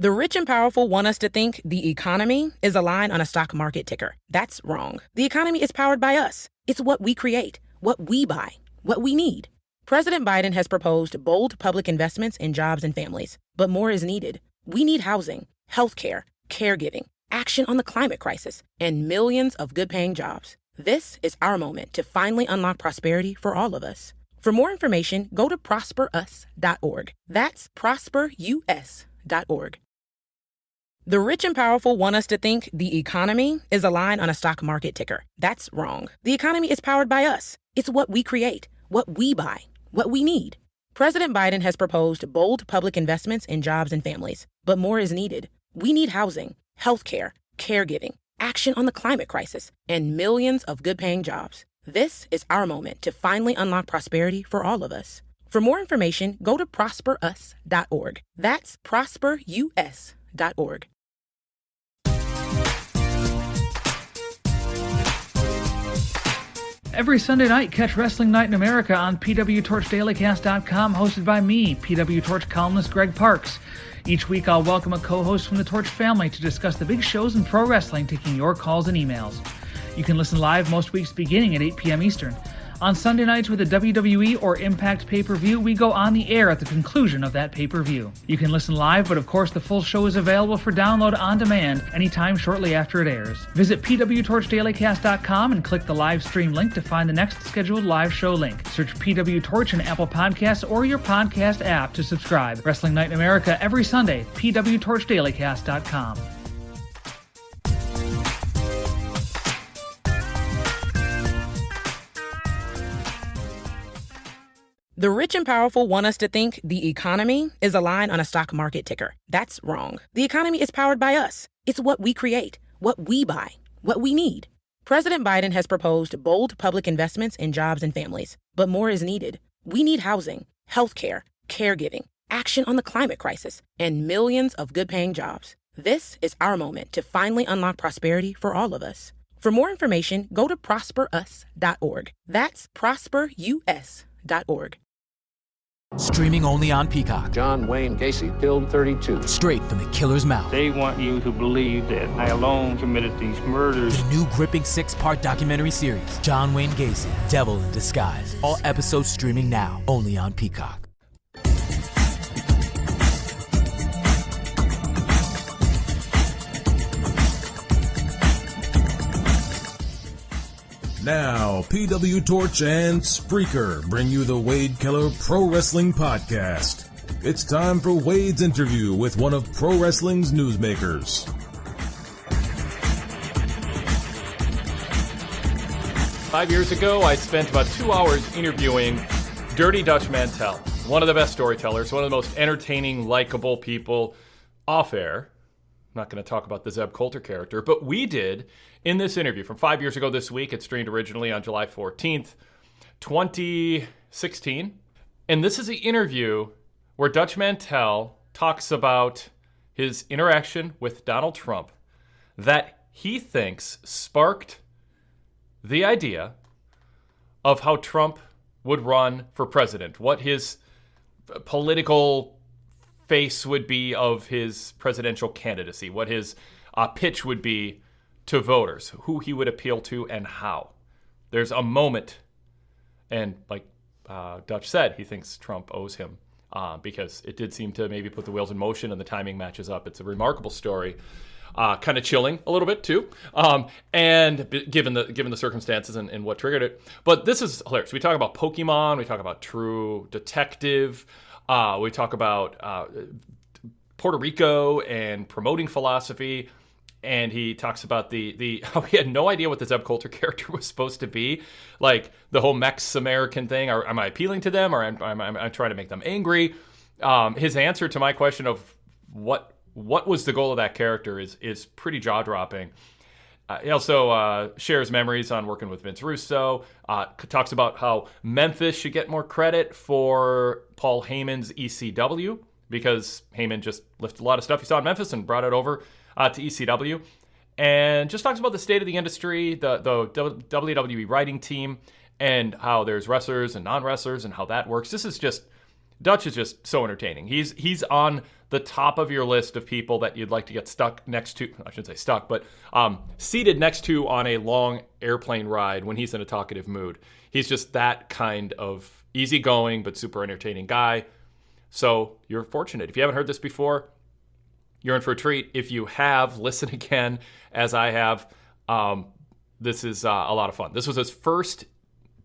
The rich and powerful want us to think the economy is a line on a stock market ticker. That's wrong. The economy is powered by us. It's what we create, what we buy, what we need. President Biden has proposed bold public investments in jobs and families, but more is needed. We need housing, healthcare, caregiving, action on the climate crisis, and millions of good-paying jobs. This is our moment to finally unlock prosperity for all of us. For more information, go to prosperus.org. That's prosperus.org. The rich and powerful want us to think the economy is a line on a stock market ticker. That's wrong. The economy is powered by us. It's what we create, what we buy, what we need. President Biden has proposed bold public investments in jobs and families, but more is needed. We need housing, healthcare, caregiving, action on the climate crisis, and millions of good-paying jobs. This is our moment to finally unlock prosperity for all of us. For more information, go to prosperus.org. That's prosperus.org. Every Sunday night, catch Wrestling Night in America on pwtorchdailycast.com, hosted by me, PW Torch columnist Greg Parks. Each week, I'll welcome a co-host from the Torch family to discuss the big shows in pro wrestling, taking your calls and emails. You can listen live most weeks beginning at 8 p.m. Eastern. On Sunday nights with a WWE or Impact pay-per-view, we go on the air at the conclusion of that pay-per-view. You can listen live, but of course the full show is available for download on demand anytime shortly after it airs. Visit pwtorchdailycast.com and click the live stream link to find the next scheduled live show link. Search PW Torch in Apple Podcasts or your podcast app to subscribe. Wrestling Night in America every Sunday, pwtorchdailycast.com. The rich and powerful want us to think the economy is a line on a stock market ticker. That's wrong. The economy is powered by us. It's what we create, what we buy, what we need. President Biden has proposed bold public investments in jobs and families, but more is needed. We need housing, healthcare, caregiving, action on the climate crisis, and millions of good-paying jobs. This is our moment to finally unlock prosperity for all of us. For more information, go to prosperus.org. That's prosperus.org. Streaming only on Peacock. John Wayne Gacy killed 32. Straight from the killer's mouth. They want you to believe that I alone committed these murders. The new gripping 6-part documentary series, John Wayne Gacy, Devil in Disguise. All episodes streaming now, only on Peacock. Now, PW Torch and Spreaker bring you the Wade Keller Pro Wrestling Podcast. It's time for Wade's interview with one of pro wrestling's newsmakers. Five years ago, I spent about 2 hours interviewing Dirty Dutch Mantell, one of the best storytellers, one of the most entertaining, likable people off air. I'm not going to talk about the Zeb Coulter character, but we did in this interview from 5 years ago this week. It streamed originally on July 14th, 2016. And this is the interview where Dutch Mantell talks about his interaction with Donald Trump that he thinks sparked the idea of how Trump would run for president, what his political face would be of his presidential candidacy, what his pitch would be to voters, who he would appeal to and how. There's a moment, and like Dutch said, he thinks Trump owes him because it did seem to maybe put the wheels in motion and the timing matches up. It's a remarkable story. Kind of chilling a little bit too, and given the circumstances and what triggered it. But this is hilarious. We talk about Pokemon, we talk about True Detective, we talk about Puerto Rico and promoting philosophy, and he talks about the how he had no idea what the Zeb Coulter character was supposed to be, like the whole Mex-American thing. Am I appealing to them, or am I trying to make them angry? His answer to my question of what was the goal of that character is pretty jaw-dropping. He also shares memories on working with Vince Russo, talks about how Memphis should get more credit for Paul Heyman's ECW, because Heyman just lifted a lot of stuff he saw in Memphis and brought it over to ECW, and just talks about the state of the industry, the WWE writing team, and how there's wrestlers and non-wrestlers and how that works. This is just Dutch is just so entertaining. He's on the top of your list of people that you'd like to get stuck next to. I shouldn't say stuck, but seated next to on a long airplane ride when he's in a talkative mood. He's just that kind of easygoing but super entertaining guy. So you're fortunate. If you haven't heard this before, you're in for a treat. If you have, listen again, as I have. This is a lot of fun. This was his first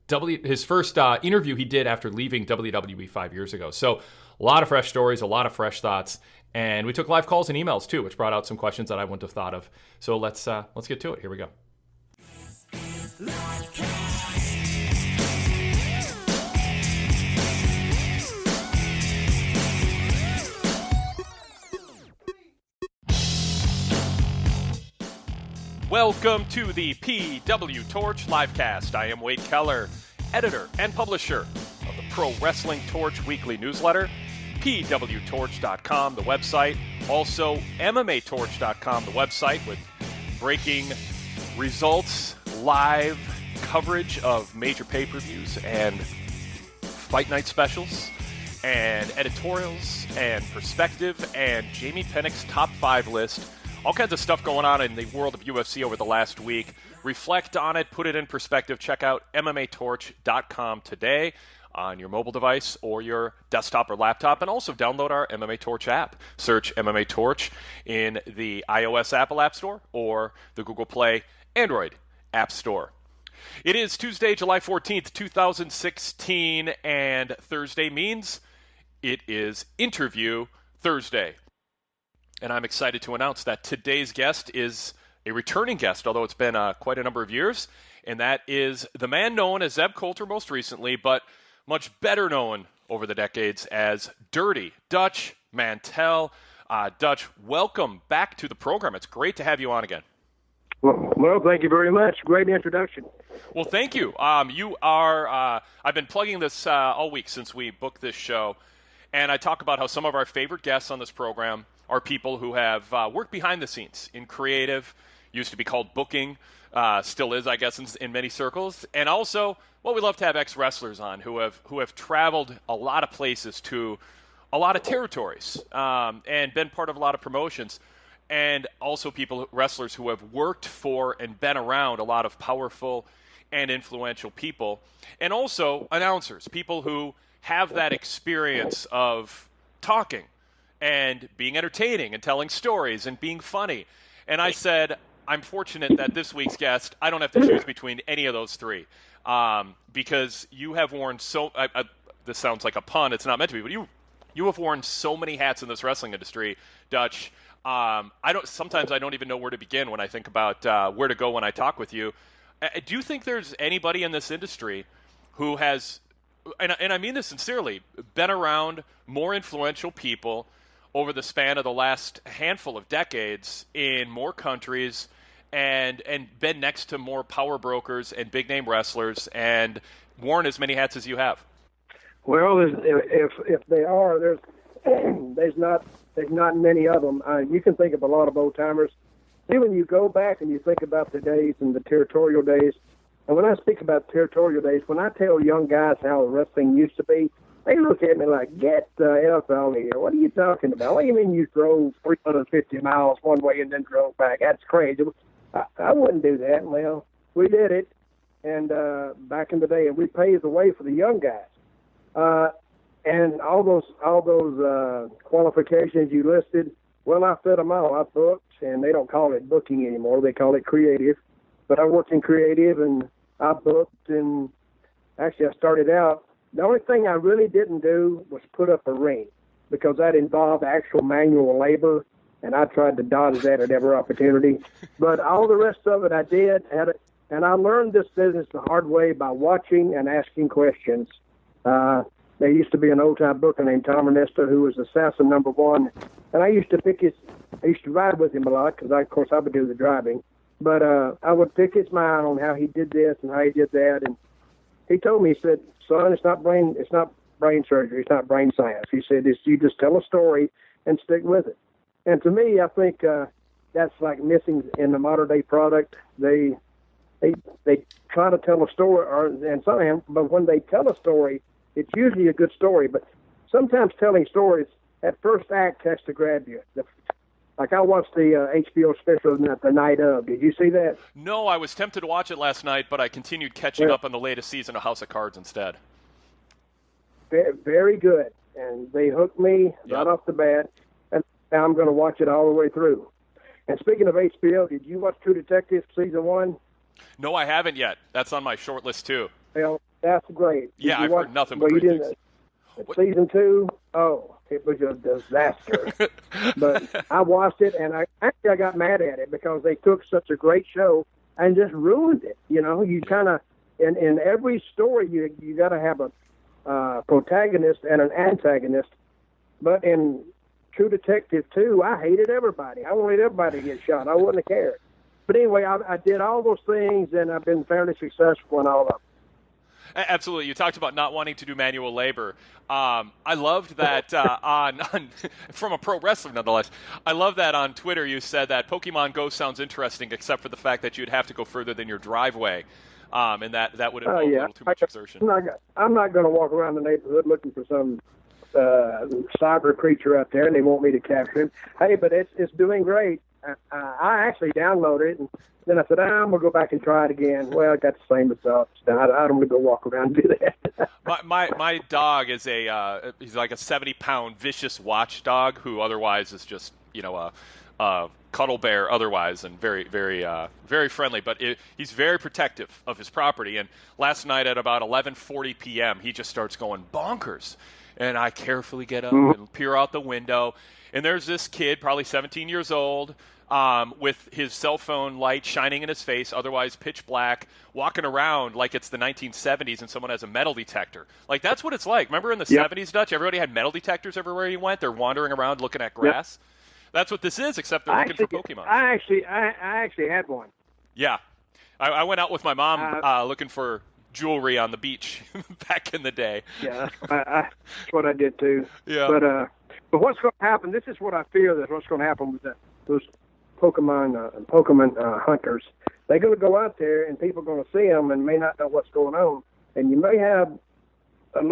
interview he did after leaving WWE 5 years ago. So a lot of fresh stories, a lot of fresh thoughts, and we took live calls and emails too, which brought out some questions that I wouldn't have thought of. So let's get to it. Here we go. Welcome to the PW Torch Livecast. I am Wade Keller, editor and publisher of the Pro Wrestling Torch weekly newsletter, pwtorch.com, the website, also MMAtorch.com, the website, with breaking results, live coverage of major pay-per-views and fight night specials, and editorials, and perspective, and Jamie Pennick's top 5 list. All kinds of stuff going on in the world of UFC over the last week. Reflect on it, put it in perspective. Check out MMAtorch.com today on your mobile device or your desktop or laptop, and also download our MMA Torch app. Search MMA Torch in the iOS Apple App Store or the Google Play Android App Store. It is Tuesday, July 14th, 2016, and Thursday means it is Interview Thursday. And I'm excited to announce that today's guest is a returning guest, although it's been quite a number of years, and that is the man known as Zeb Coulter most recently, but much better known over the decades as Dirty Dutch Mantell. Dutch, welcome back to the program. It's great to have you on again. Well, thank you very much. Great introduction. Well, thank you. You are, I've been plugging this all week since we booked this show, and I talk about how some of our favorite guests on this program are people who have worked behind the scenes in creative, used to be called booking, still is, I guess, in many circles. And also, well, we love to have ex-wrestlers on who have traveled a lot of places to a lot of territories and been part of a lot of promotions. And also wrestlers who have worked for and been around a lot of powerful and influential people. And also announcers, people who have that experience of talking and being entertaining and telling stories and being funny. And I said, I'm fortunate that this week's guest, I don't have to choose between any of those three, because you have worn this sounds like a pun, it's not meant to be, but you have worn so many hats in this wrestling industry, Dutch. Sometimes I don't even know where to begin when I think about where to go when I talk with you. Do you think there's anybody in this industry who has, and I mean this sincerely, been around more influential people over the span of the last handful of decades in more countries and been next to more power brokers and big-name wrestlers and worn as many hats as you have? Well, if they are, there's not many of them. You can think of a lot of old-timers. Even you go back and you think about the days and the territorial days, and when I speak about territorial days, when I tell young guys how wrestling used to be, they look at me like, get the F out of here. What are you talking about? What do you mean you drove 350 miles one way and then drove back? That's crazy. I wouldn't do that. Well, we did it, and back in the day, and we paved the way for the young guys. And all those qualifications you listed, well, I fit them all. I booked, and they don't call it booking anymore. They call it creative. But I worked in creative, and I booked, and actually I started out. The only thing I really didn't do was put up a ring, because that involved actual manual labor, and I tried to dodge that at every opportunity. But all the rest of it I did, and I learned this business the hard way by watching and asking questions. There used to be an old-time booker named Tom Ernesto who was assassin number one, and I used to ride with him a lot because, of course, I would do the driving. But I would pick his mind on how he did this and how he did that, and he told me, he said, son, it's not brain surgery, it's not brain science. He said, you just tell a story and stick with it. And to me, I think that's like missing in the modern day product. They try to tell a story, but when they tell a story, it's usually a good story. But sometimes telling stories, that first act has to grab you. Like I watched the HBO special The Night Of. Did you see that? No, I was tempted to watch it last night, but I continued catching up on the latest season of House of Cards instead. Very good. And they hooked me right off the bat, and now I'm going to watch it all the way through. And speaking of HBO, did you watch True Detective Season 1? No, I haven't yet. That's on my short list, too. Well, that's great. Yeah, I've heard nothing but great things. Season 2, it was a disaster. But I watched it, and I got mad at it because they took such a great show and just ruined it. You know, you kind of, in every story, you got to have a protagonist and an antagonist. But in True Detective 2, I hated everybody. I wanted everybody to get shot. I wouldn't have cared. But anyway, I did all those things, and I've been fairly successful in all of them. Absolutely. You talked about not wanting to do manual labor. I loved that on from a pro wrestler, nonetheless. I love that on Twitter you said that Pokemon Go sounds interesting, except for the fact that you'd have to go further than your driveway, and that would involve a little too much exertion. I'm not going to walk around the neighborhood looking for some cyber creature out there, and they want me to capture him. Hey, but it's doing great. I actually downloaded it, and then I said, I'm going to go back and try it again. Well, I got the same results. I don't want to go walk around and do that. my dog is he's like a 70-pound vicious watchdog who otherwise is just, a cuddle bear otherwise and very, very, very friendly. But he's very protective of his property. And last night at about 11:40 p.m., he just starts going bonkers. And I carefully get up and peer out the window. And there's this kid, probably 17 years old, with his cell phone light shining in his face, otherwise pitch black, walking around like it's the 1970s and someone has a metal detector. Like, that's what it's like. Remember in the 70s, Dutch? Everybody had metal detectors everywhere you went. They're wandering around looking at grass. Yep. That's what this is, except they're looking for Pokemon. I actually had one. Yeah. I went out with my mom looking for jewelry on the beach back in the day. Yeah, that's what I did too. Yeah. But what's going to happen? This is what I fear that what's going to happen with those Pokemon hunters. They're going to go out there, and people are going to see them and may not know what's going on, and you may have a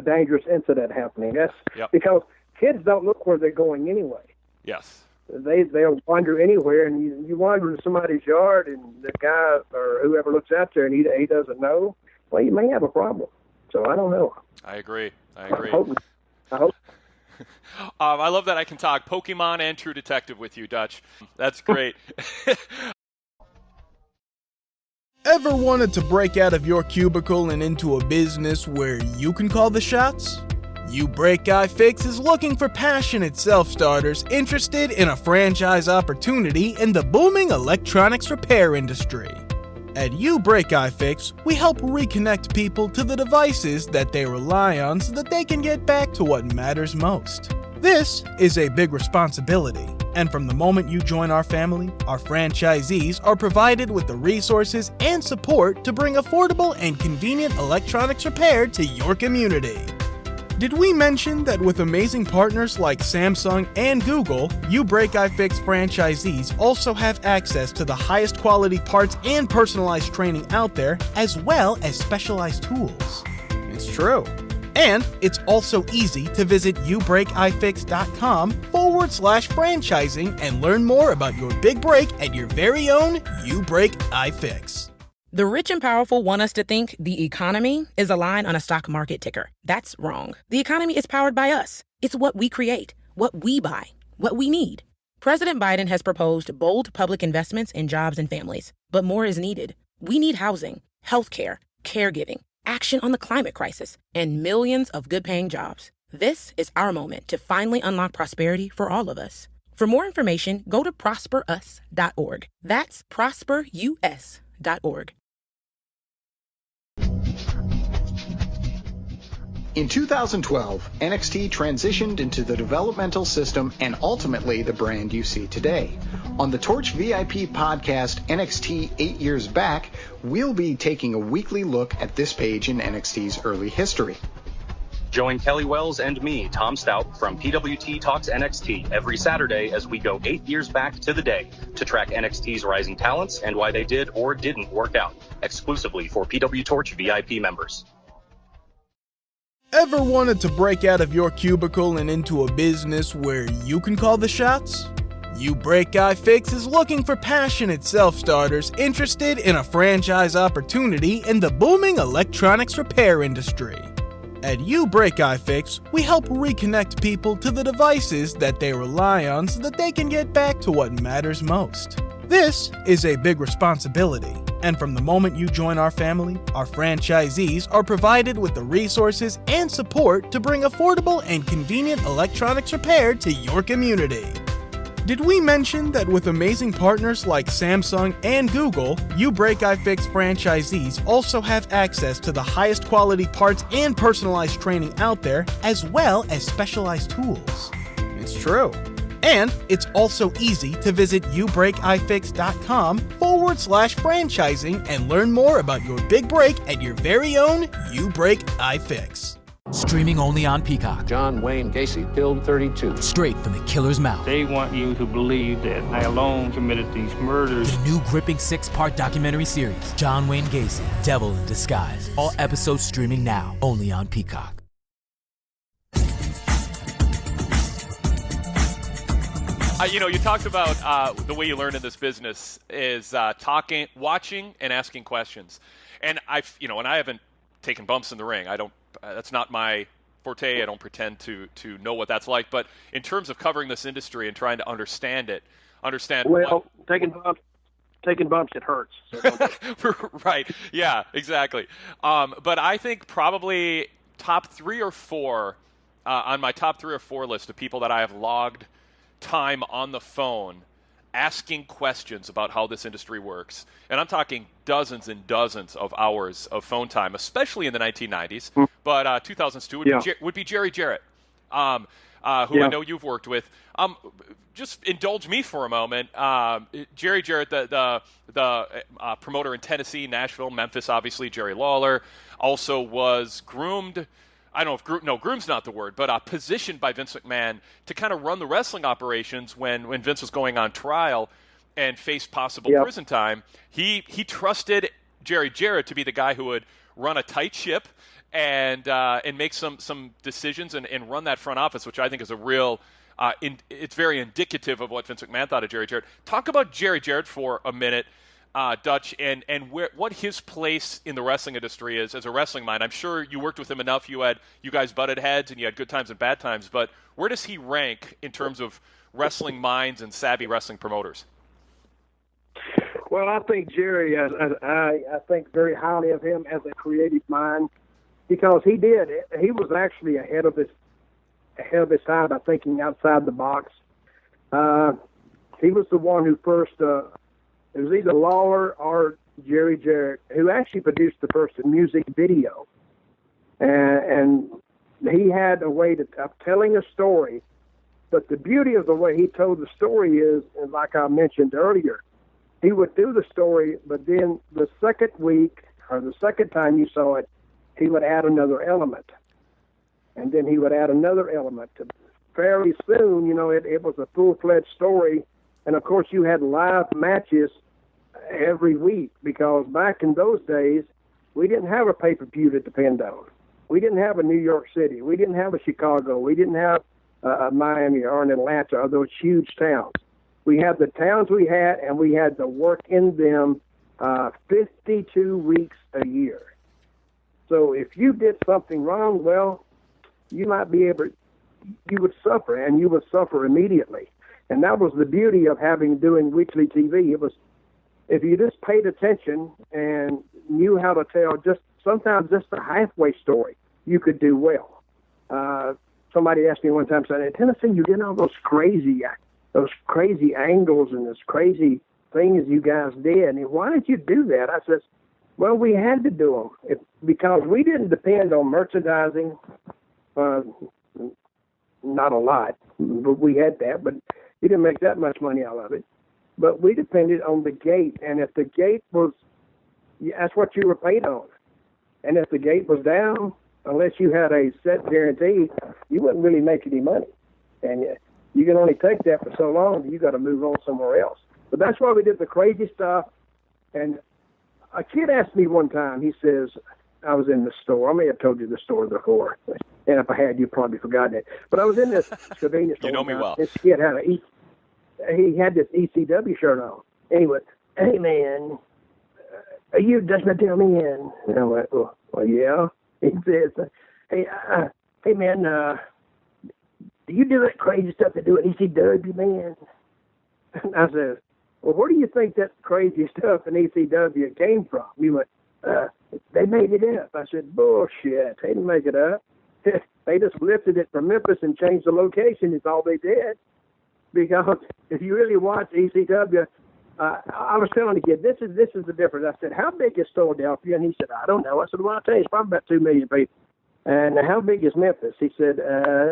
dangerous incident happening. That's because kids don't look where they're going anyway. Yes. They'll wander anywhere, and you wander into somebody's yard, and the guy or whoever looks out there and he doesn't know. Well, you may have a problem. So I don't know. I agree. I hope. I love that I can talk Pokemon and True Detective with you, Dutch. That's great. Ever wanted to break out of your cubicle and into a business where you can call the shots? YouBreakIFix is looking for passionate self-starters interested in a franchise opportunity in the booming electronics repair industry. At YouBreakIFix, we help reconnect people to the devices that they rely on so that they can get back to what matters most. This is a big responsibility, and from the moment you join our family, our franchisees are provided with the resources and support to bring affordable and convenient electronics repair to your community. Did we mention that with amazing partners like Samsung and Google, YouBreakIFix franchisees also have access to the highest quality parts and personalized training out there, as well as specialized tools? It's true. And it's also easy to visit YouBreakIFix.com/franchising and learn more about your big break at your very own YouBreakIFix. The rich and powerful want us to think the economy is a line on a stock market ticker. That's wrong. The economy is powered by us. It's what we create, what we buy, what we need. President Biden has proposed bold public investments in jobs and families, but more is needed. We need housing, healthcare, caregiving, action on the climate crisis, and millions of good-paying jobs. This is our moment to finally unlock prosperity for all of us. For more information, go to prosperus.org. That's prosperus.org. In 2012, NXT transitioned into the developmental system and ultimately the brand you see today. On the Torch VIP podcast, NXT 8 Years Back, we'll be taking a weekly look at this page in NXT's early history. Join Kelly Wells and me, Tom Stout, from PWT Talks NXT every Saturday as we go 8 years back to the day to track NXT's rising talents and why they did or didn't work out, exclusively for PW Torch VIP members. Ever wanted to break out of your cubicle and into a business where you can call the shots? You Break Guy Fix is looking for passionate self-starters interested in a franchise opportunity in the booming electronics repair industry. At You Break Guy Fix, we help reconnect people to the devices that they rely on so that they can get back to what matters most. This is a big responsibility, and from the moment you join our family, our franchisees are provided with the resources and support to bring affordable and convenient electronics repair to your community. Did we mention that with amazing partners like Samsung and Google, You Break Guy Fix franchisees also have access to the highest quality parts and personalized training out there, as well as specialized tools? It's true. And it's also easy to visit youbreakifix.com/franchising and learn more about your big break at your very own You Break iFix. Streaming only on Peacock. John Wayne Gacy killed 32. Straight from the killer's mouth. They want you to believe that I alone committed these murders. The new gripping 6-part documentary series, John Wayne Gacy, Devil in Disguise. All episodes streaming now, only on Peacock. You talked about the way you learn in this business is talking, watching, and asking questions. And I haven't taken bumps in the ring. I don't. That's not my forte. I don't pretend to know what that's like. But in terms of covering this industry and trying to understand. Well, taking bumps, it hurts. So right. Yeah. Exactly. But I think probably top 3 or 4 on my top 3 or 4 list of people that I have logged time on the phone asking questions about how this industry works. And I'm talking dozens and dozens of hours of phone time, especially in the 1990s. But 2002 would be Jerry Jarrett, who I know you've worked with. Just indulge me for a moment. Jerry Jarrett, the promoter in Tennessee, Nashville, Memphis, obviously, Jerry Lawler, also was groomed. I don't know if groom's not the word, but positioned by Vince McMahon to kind of run the wrestling operations when Vince was going on trial and faced possible prison time. He trusted Jerry Jarrett to be the guy who would run a tight ship and make some decisions and run that front office, which I think is a real it's very indicative of what Vince McMahon thought of Jerry Jarrett. Talk about Jerry Jarrett for a minute. Dutch, and what his place in the wrestling industry is as a wrestling mind. I'm sure you worked with him enough. You guys butted heads, and you had good times and bad times. But where does he rank in terms of wrestling minds and savvy wrestling promoters? Well, I think Jerry, I think very highly of him as a creative mind because he was actually ahead of his time by thinking outside the box. He was the one who first. It was either Lawler or Jerry Jarrett who actually produced the first music video. And he had a way of telling a story. But the beauty of the way he told the story is, and like I mentioned earlier, he would do the story, but then the second week or the second time you saw it, he would add another element. And then he would add another element. Fairly soon, it was a full-fledged story. And, of course, you had live matches every week because back in those days, we didn't have a pay-per-view to depend on. We didn't have a New York City. We didn't have a Chicago. We didn't have a Miami or an Atlanta or those huge towns. We had the towns we had, and we had to work in them 52 weeks a year. So if you did something wrong, well, you might be able – you would suffer, and you would suffer immediately. And that was the beauty of doing weekly TV. It was, if you just paid attention and knew how to tell sometimes just a halfway story, you could do well. Somebody asked me one time, said, in Tennessee, you get all those crazy angles and those crazy things you guys did. And why did you do that? I said, well, we had to do them because we didn't depend on merchandising. Not a lot, but we had that, but you didn't make that much money out of it. But we depended on the gate, and if the gate was, that's what you were paid on. And if the gate was down, unless you had a set guarantee, you wouldn't really make any money. And you can only take that for so long, you got to move on somewhere else. But that's why we did the crazy stuff. And a kid asked me one time, he says, I was in the store. I may have told you the story before. And if I had, you'd probably forgotten it. But I was in this convenience store. You know me well. This kid had he had this ECW shirt on. And he went, "Hey, man, are you just not tell me in?" And I went, well, yeah. He says, hey, man, do you do that crazy stuff they do at ECW, man? And I said, well, where do you think that crazy stuff in ECW came from? He went, they made it up. I said, bullshit. They didn't make it up. They just lifted it from Memphis and changed the location. Is all they did. Because if you really watch ECW, I was telling the kid, this is the difference. I said, how big is Philadelphia? And he said, I don't know. I said, well, I'll tell you, it's probably about 2 million people. And how big is Memphis? He said,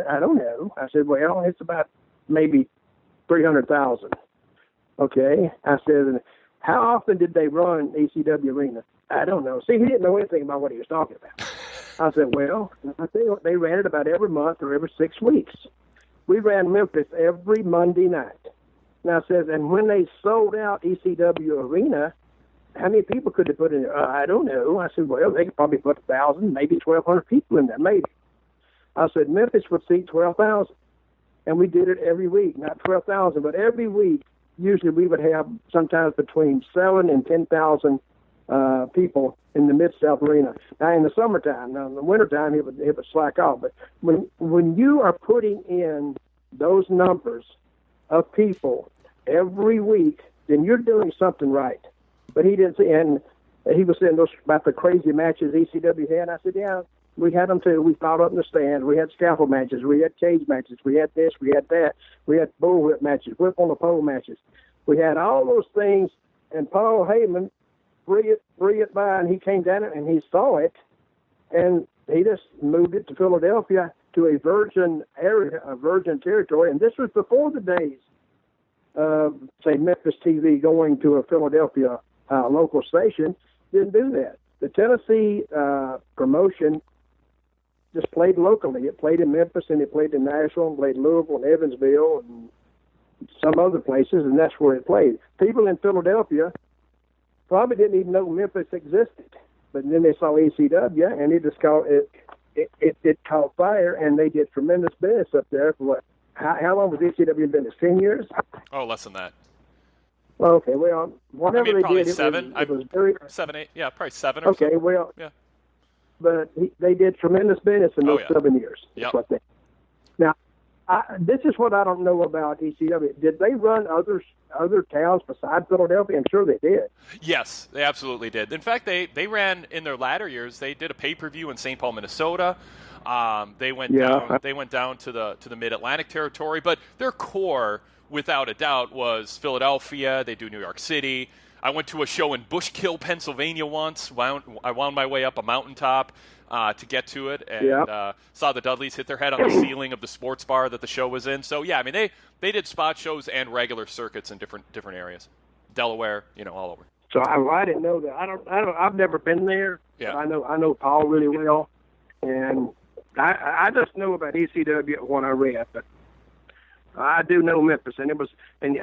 I don't know. I said, well, it's about maybe 300,000. Okay. I said, how often did they run ECW Arena? I don't know. See, he didn't know anything about what he was talking about. I said, well, I think they ran it about every month or every 6 weeks. We ran Memphis every Monday night. And I said, and when they sold out ECW Arena, how many people could they put in there? I don't know. I said, well, they could probably put 1,000, maybe 1,200 people in there, maybe. I said, Memphis would seat 12,000. And we did it every week, not 12,000, but every week. Usually we would have sometimes between 7,000 and 10,000 people in the Mid-South Arena. Now, in the summertime, in the wintertime, it would slack off. But when you are putting in those numbers of people every week, then you're doing something right. But he didn't see, and he was saying those about the crazy matches ECW had. I said, yeah, we had them too. We fought up in the stand. We had scaffold matches. We had cage matches. We had this. We had that. We had bullwhip matches, whip on the pole matches. We had all those things. And Paul Heyman, free it by, and he came down and he saw it, and he just moved it to Philadelphia to a virgin area, a virgin territory. And this was before the days of, say, Memphis TV going to a Philadelphia local station. Didn't do that. The Tennessee promotion just played locally. It played in Memphis, and it played in Nashville, and played Louisville, and Evansville, and some other places, and that's where it played. People in Philadelphia probably didn't even know Memphis existed, but then they saw ECW, and it caught fire, and they did tremendous business up there for what? How long was ECW in business? 10 years? Oh, less than that. Okay, well, whatever they probably did, seven. It was very 7, 8. Yeah, probably 7 or so. Okay, well, yeah. But they did tremendous business in those 7 years. Yep. Now, this is what I don't know about ECW. Did they run other towns besides Philadelphia? I'm sure they did. Yes, they absolutely did. In fact, they ran in their latter years. They did a pay-per-view in St. Paul, Minnesota. They went down to the Mid-Atlantic territory, but their core, without a doubt, was Philadelphia. They do New York City. I went to a show in Bushkill, Pennsylvania once. I wound my way up a mountaintop to get to it, and saw the Dudleys hit their head on the ceiling of the sports bar that the show was in. So yeah, I mean they did spot shows and regular circuits in different areas, Delaware, all over. So I didn't know that. I don't. I've never been there. Yeah. I know Paul really well, and I just know about ECW when I read, but I do know Memphis, and it was. And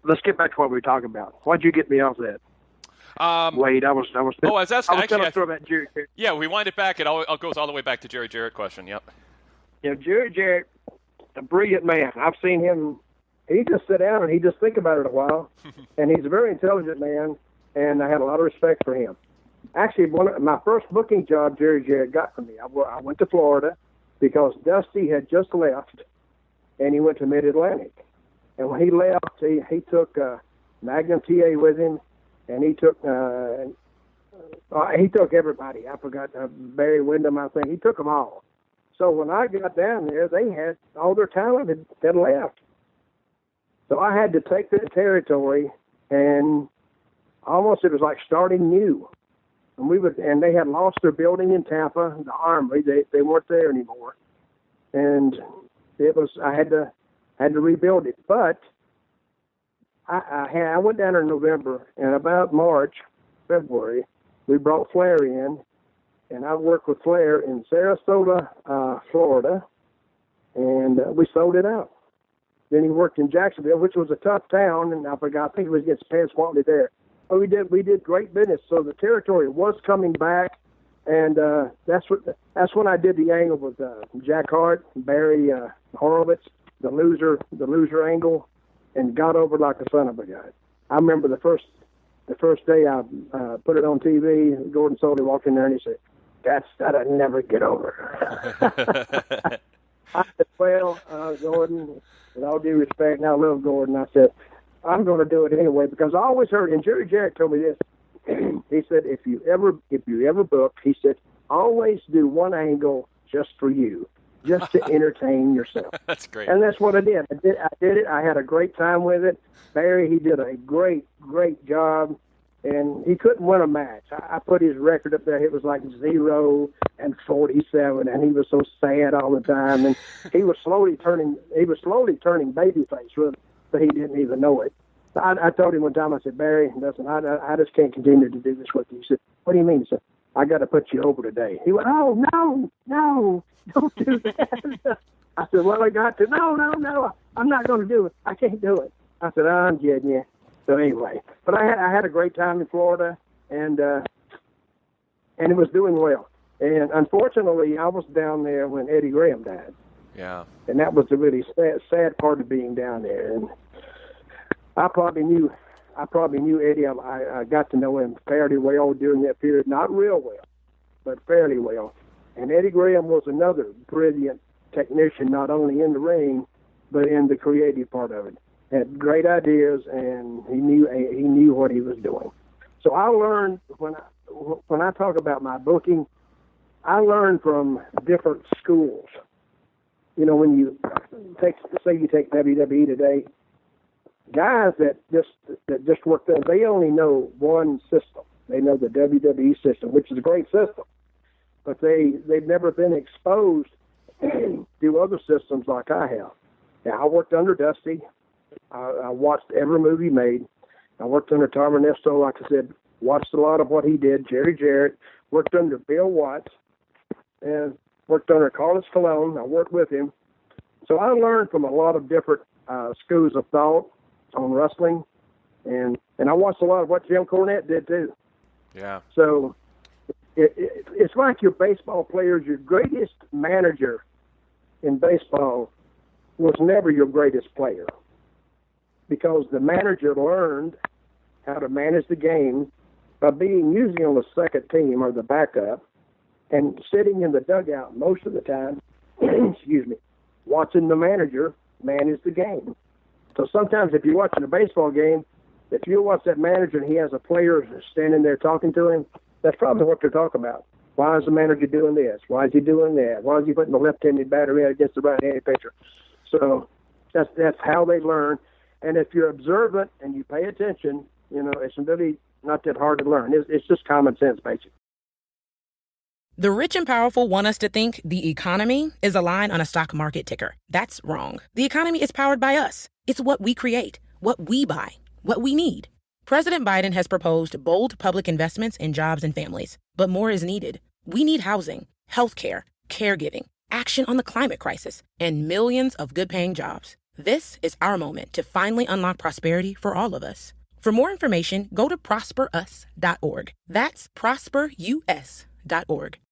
let's get back to what we were talking about. Why'd you get me off that? Wade, I was. Oh, I was asking. I was going to throw about Jerry Jarrett. Yeah, we wind it back. It all goes all the way back to Jerry Jarrett question. Yep. Jerry Jarrett, a brilliant man. I've seen him. He just sit down and he just think about it a while, and he's a very intelligent man. And I had a lot of respect for him. Actually, my first booking job Jerry Jarrett got for me. I went to Florida because Dusty had just left, and he went to Mid-Atlantic. And when he left, he took Magnum TA with him. And he took everybody. I forgot Barry Windham, I think. He took them all. So when I got down there, they had all their talent had left. So I had to take the territory, and almost it was like starting new. And they had lost their building in Tampa, the Armory. They weren't there anymore, and I had to rebuild it, but. I went down there in November, and about February, we brought Flair in, and I worked with Flair in Sarasota, Florida, and we sold it out. Then he worked in Jacksonville, which was a tough town, and I think it was against Pan Swantley there. But we did great business, so the territory was coming back, And that's when I did the angle with Jack Hart, Barry Horowitz, the loser angle, and got over like a son of a gun. I remember the first day I put it on TV. Gordon Soley walked in there and he said, "That'd never get over." I said, "Well, Gordon, with all due respect, and I love Gordon," I said, "I'm going to do it anyway," because I always heard, and Jerry Jarrett told me this. He said, if you ever book, he said, always do one angle just for you, just to entertain yourself. That's great. And that's what I did. I did it. I had a great time with it. Barry, he did a great job, and he couldn't win a match. I put his record up there. It was like 0-47, and he was so sad all the time. And he was slowly turning babyface, really, but he didn't even know it. I told him one time, I said, "Barry, listen, I just can't continue to do this with you." He said, "What do you mean?" He said, "I got to put you over today." He went, "Oh, no, don't do that." I said, "Well, I got to." No, I'm not going to do it. I can't do it. I said, "I'm kidding you." So anyway, but I had a great time in Florida, and it was doing well. And unfortunately, I was down there when Eddie Graham died. Yeah. And that was the really sad part of being down there. And I probably knew Eddie. I got to know him fairly well during that period. Not real well, but fairly well. And Eddie Graham was another brilliant technician, not only in the ring, but in the creative part of it. Had great ideas, and he knew what he was doing. So I learned when I talk about my booking, I learned from different schools. You know, when you take WWE today. Guys that just work there, they only know one system. They know the WWE system, which is a great system, but they've never been exposed to other systems like I have. Now, I worked under Dusty. I watched every movie made. I worked under Tom Ernesto, like I said, watched a lot of what he did. Jerry Jarrett, worked under Bill Watts, and worked under Carlos Colon. I worked with him. So I learned from a lot of different schools of thought on wrestling, and I watched a lot of what Jim Cornette did too. Yeah. So it's like your baseball players. Your greatest manager in baseball was never your greatest player, because the manager learned how to manage the game by being usually on the second team or the backup and sitting in the dugout most of the time, watching the manager manage the game. So sometimes if you're watching a baseball game, if you watch that manager and he has a player standing there talking to him, that's probably what they're talking about. Why is the manager doing this? Why is he doing that? Why is he putting the left-handed batter in against the right-handed pitcher? So that's how they learn. And if you're observant and you pay attention, you know, it's really not that hard to learn. It's just common sense, basically. The rich and powerful want us to think the economy is a line on a stock market ticker. That's wrong. The economy is powered by us. It's what we create, what we buy, what we need. President Biden has proposed bold public investments in jobs and families, but more is needed. We need housing, healthcare, caregiving, action on the climate crisis, and millions of good-paying jobs. This is our moment to finally unlock prosperity for all of us. For more information, go to prosperus.org. That's prosperus.org.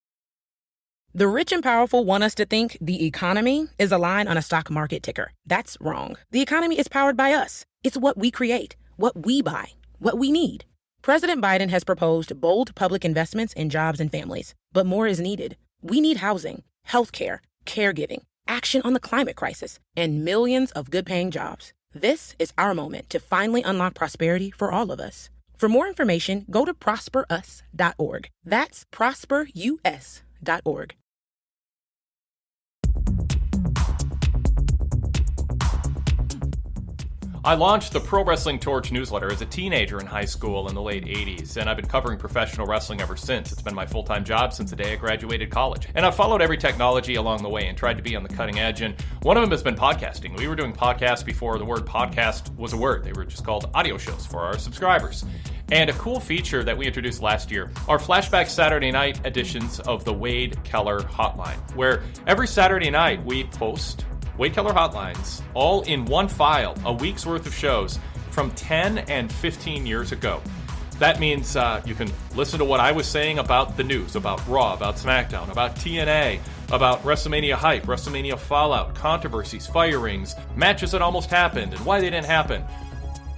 The rich and powerful want us to think the economy is a line on a stock market ticker. That's wrong. The economy is powered by us. It's what we create, what we buy, what we need. President Biden has proposed bold public investments in jobs and families, but more is needed. We need housing, healthcare, caregiving, action on the climate crisis, and millions of good-paying jobs. This is our moment to finally unlock prosperity for all of us. For more information, go to prosperus.org. That's prosperus.org. I launched the Pro Wrestling Torch newsletter as a teenager in high school in the late 80s, and I've been covering professional wrestling ever since. It's been my full-time job since the day I graduated college. And I've followed every technology along the way and tried to be on the cutting edge, and one of them has been podcasting. We were doing podcasts before the word podcast was a word. They were just called audio shows for our subscribers. And a cool feature that we introduced last year are flashback Saturday night editions of the Wade Keller Hotline, where every Saturday night we post Wade Keller Hotlines, all in one file, a week's worth of shows from 10 and 15 years ago. That means you can listen to what I was saying about the news, about Raw, about SmackDown, about TNA, about WrestleMania hype, WrestleMania fallout, controversies, firings, matches that almost happened, and why they didn't happen.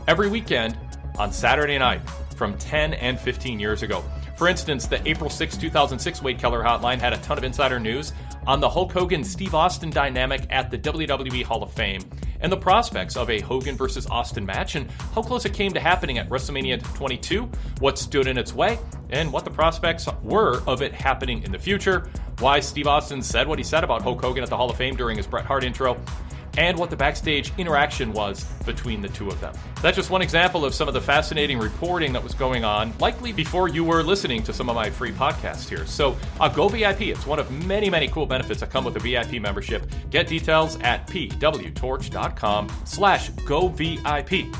Every weekend on Saturday night from 10 and 15 years ago. For instance, the April 6, 2006 Wade Keller Hotline had a ton of insider news on the Hulk Hogan-Steve Austin dynamic at the WWE Hall of Fame and the prospects of a Hogan versus Austin match and how close it came to happening at WrestleMania 22, what stood in its way, and what the prospects were of it happening in the future, why Steve Austin said what he said about Hulk Hogan at the Hall of Fame during his Bret Hart intro, and what the backstage interaction was between the two of them. That's just one example of some of the fascinating reporting that was going on, likely before you were listening to some of my free podcasts here. So go VIP. It's one of many, many cool benefits that come with a VIP membership. Get details at pwtorch.com/govip.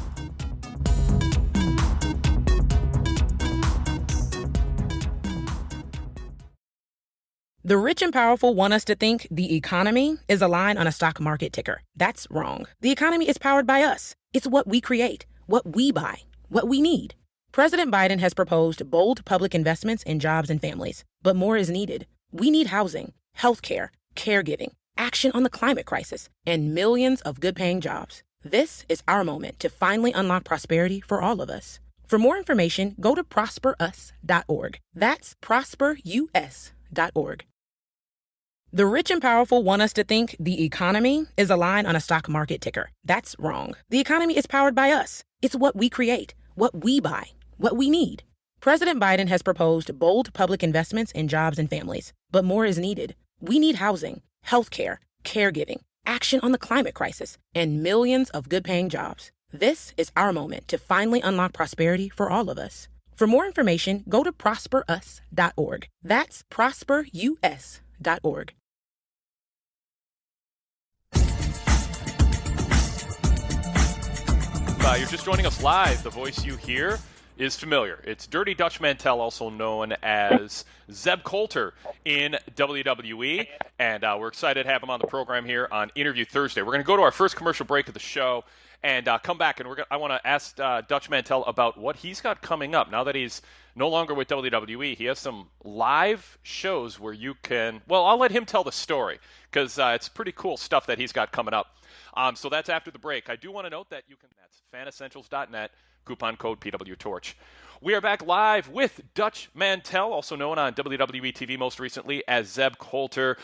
The rich and powerful want us to think the economy is a line on a stock market ticker. That's wrong. The economy is powered by us. It's what we create, what we buy, what we need. President Biden has proposed bold public investments in jobs and families, but more is needed. We need housing, healthcare, caregiving, action on the climate crisis, and millions of good-paying jobs. This is our moment to finally unlock prosperity for all of us. For more information, go to prosperus.org. That's prosperus.org. The rich and powerful want us to think the economy is a line on a stock market ticker. That's wrong. The economy is powered by us. It's what we create, what we buy, what we need. President Biden has proposed bold public investments in jobs and families, but more is needed. We need housing, healthcare, caregiving, action on the climate crisis, and millions of good-paying jobs. This is our moment to finally unlock prosperity for all of us. For more information, go to prosperus.org. That's prosperus.org. You're just joining us live. The voice you hear is familiar. It's Dirty Dutch Mantell, also known as Zeb Coulter in WWE, and we're excited to have him on the program here on Interview Thursday. We're going to go to our first commercial break of the show and come back, and I want to ask Dutch Mantell about what he's got coming up. Now that he's no longer with WWE, he has some live shows where you can, well, I'll let him tell the story, because it's pretty cool stuff that he's got coming up. So that's after the break. I do want to note that you can, that's fanessentials.net, coupon code PWTorch. We are back live with Dutch Mantell, also known on WWE TV most recently as Zeb Coulter,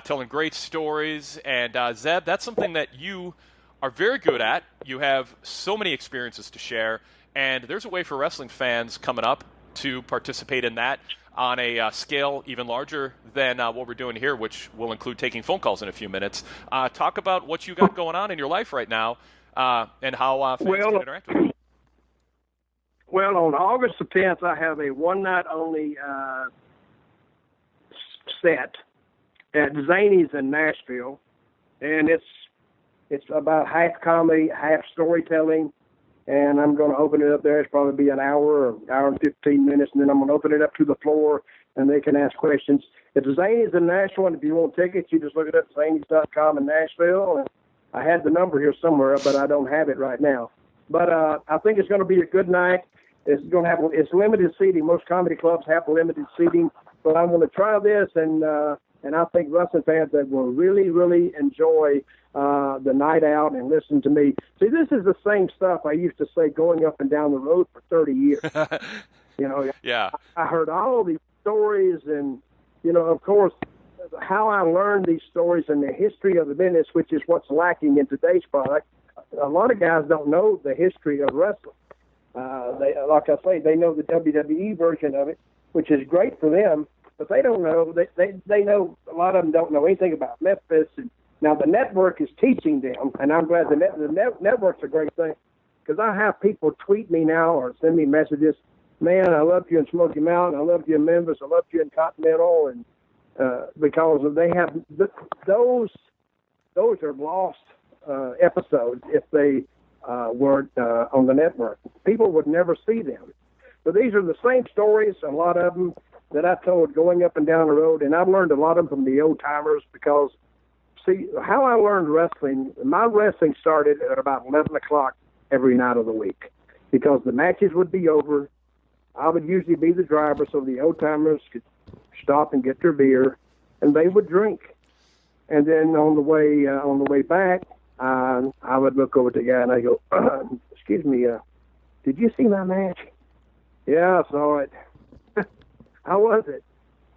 telling great stories. And Zeb, that's something that you are very good at. You have so many experiences to share, and there's a way for wrestling fans coming up to participate in that on a scale even larger than what we're doing here, which will include taking phone calls in a few minutes. Talk about what you got going on in your life right now and how fans can interact with you. Well, on August the 10th, I have a one-night-only set at Zany's in Nashville, and it's about half comedy, half storytelling, and I'm going to open it up there. It's probably be an hour or hour and 15 minutes, and then I'm going to open it up to the floor, and they can ask questions. It's Zany's in Nashville, and if you want tickets, you just look it up at Zany's.com in Nashville. And I had the number here somewhere, but I don't have it right now. But I think it's going to be a good night. It's going to have limited seating. Most comedy clubs have limited seating, but I'm going to try this, and I think wrestling fans that will really, really enjoy the night out and listen to me. See, this is the same stuff I used to say going up and down the road for 30 years. Yeah. I heard all these stories, and of course, how I learned these stories and the history of the business, which is what's lacking in today's product. A lot of guys don't know the history of wrestling. They, like I say, they know the WWE version of it, which is great for them, but they don't know. They know, a lot of them don't know anything about Memphis. And now the network is teaching them, and I'm glad the network's a great thing, because I have people tweet me now or send me messages. Man, I loved you in Smoky Mountain. I loved you in Memphis. I loved you in Continental, and because they have those are lost episodes if they weren't on the network. People would never see them. But these are the same stories, a lot of them, that I told going up and down the road, and I've learned a lot of them from the old-timers because, see, how I learned wrestling, my wrestling started at about 11 o'clock every night of the week because the matches would be over, I would usually be the driver, so the old timers could stop and get their beer, and they would drink. And then on the way back, I would look over at the guy and I go, "Excuse me, did you see my match?" "Yeah, I saw it." "How was it?"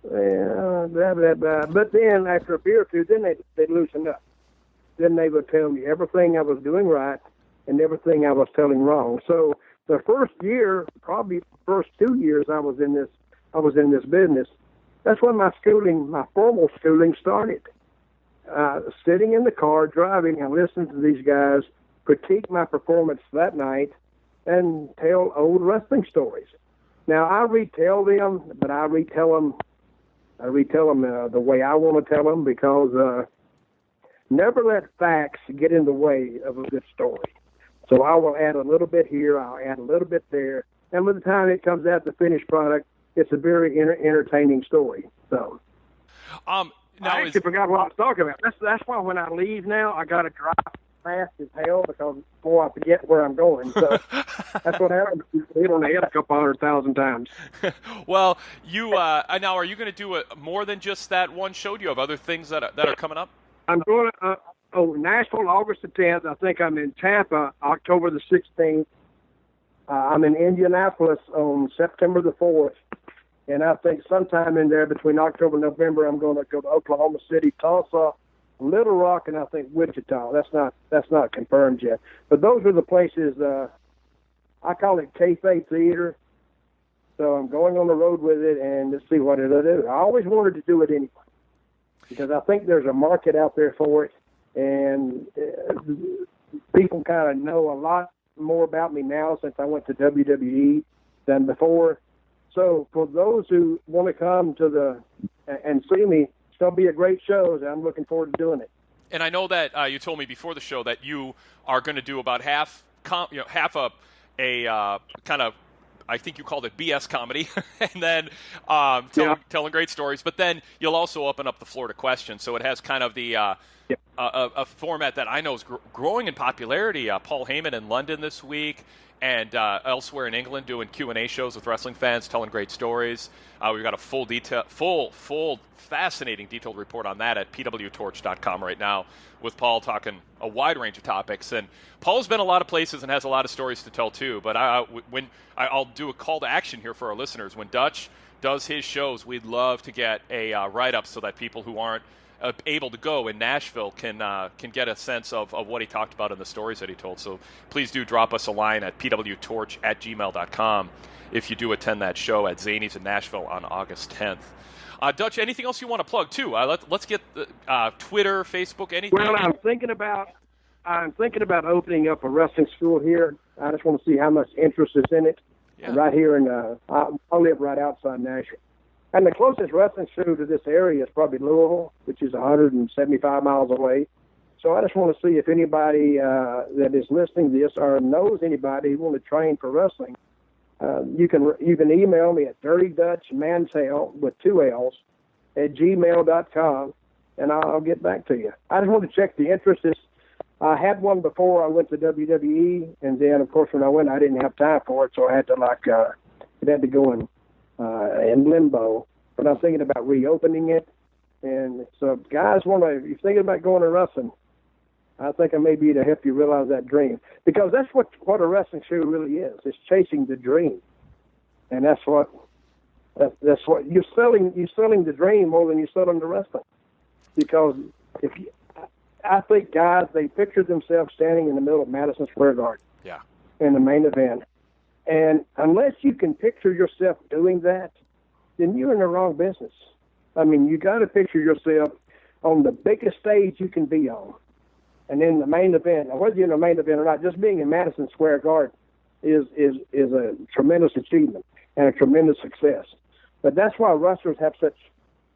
"Well, blah, blah, blah." But then after a beer or two, then they'd loosen up. Then they would tell me everything I was doing right and everything I was telling wrong. So the first year, probably first 2 years I was in this business, that's when my formal schooling started. Sitting in the car, driving, and listening to these guys critique my performance that night and tell old wrestling stories. Now, I retell them, but I retell them the way I want to tell them, because never let facts get in the way of a good story. So I will add a little bit here, I'll add a little bit there, and by the time it comes out the finished product, it's a very entertaining story. So. I actually forgot what I was talking about. That's why when I leave now, I got to drive fast as hell before I forget where I'm going. So that's what happens. You hit on the head a couple 100,000 times. Well, you now are you going to do more than just that one show? Do you have other things that are coming up? I'm going to Nashville, August the 10th. I think I'm in Tampa, October the 16th. I'm in Indianapolis on September the 4th. And I think sometime in there between October and November, I'm going to go to Oklahoma City, Tulsa, Little Rock, and I think Wichita. That's not confirmed yet. But those are the places. I call it kayfabe theater. So I'm going on the road with it and to see what it'll do. I always wanted to do it anyway because I think there's a market out there for it, and people kind of know a lot more about me now since I went to WWE than before. So for those who want to come to and see me, it's going to be a great show, and I'm looking forward to doing it. And I know that you told me before the show that you are going to do about half a kind of, I think you called it BS comedy, and then telling great stories. But then you'll also open up the floor to questions. So it has kind of the a format that I know is growing in popularity. Paul Heyman in London this week, and elsewhere in England doing Q&A shows with wrestling fans, telling great stories. We've got a full, fascinating, detailed report on that at pwtorch.com right now with Paul talking a wide range of topics. And Paul's been a lot of places and has a lot of stories to tell too. But I'll do a call to action here for our listeners. When Dutch does his shows, we'd love to get a write-up so that people who aren't able to go in Nashville can get a sense of what he talked about in the stories that he told. So please do drop us a line at pwtorch@gmail.com if you do attend that show at Zany's in Nashville on August 10th. Dutch, anything else you want to plug too? Let's get Twitter, Facebook, anything. Well, I'm thinking about opening up a wrestling school here. I just want to see how much interest is in it. Yeah. Right here I live right outside Nashville. And the closest wrestling show to this area is probably Louisville, which is 175 miles away. So I just want to see if anybody that is listening to this or knows anybody who wants to train for wrestling. You can email me at dirtydutchmantail with 2 L's at gmail.com, and I'll get back to you. I just want to check the interest. I had one before I went to WWE, and then, of course, when I went, I didn't have time for it, so I had to it had to go in limbo. But I'm thinking about reopening it. And so, guys, if you're thinking about going to wrestling, I think I may be to help you realize that dream, because that's what a wrestling show really is. It's chasing the dream, and that's what you're selling. You're selling the dream more than you're selling the wrestling, because I think guys, they picture themselves standing in the middle of Madison Square Garden, in the main event. And unless you can picture yourself doing that, then you're in the wrong business. I mean, you got to picture yourself on the biggest stage you can be on, and in the main event. Now, whether you're in the main event or not, just being in Madison Square Garden is a tremendous achievement and a tremendous success. But that's why wrestlers have such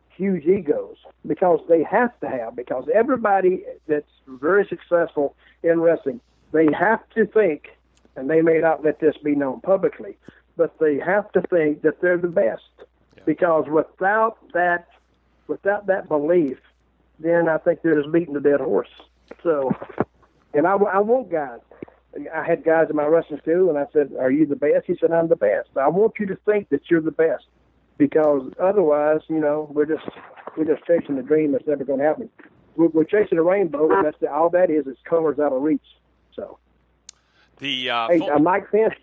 huge egos, because they have to have. Because everybody that's very successful in wrestling, they have to think. And they may not let this be known publicly, but they have to think that they're the best. Yeah. Because without that belief, then I think they're just beating the dead horse. So, and I want guys I had guys in my wrestling school, and I said, "Are you the best?" He said, "I'm the best." I want you to think that you're the best, because otherwise, we're just chasing a dream that's never going to happen. We're chasing a rainbow, and that's all that is colors out of reach. So, Mike Pence.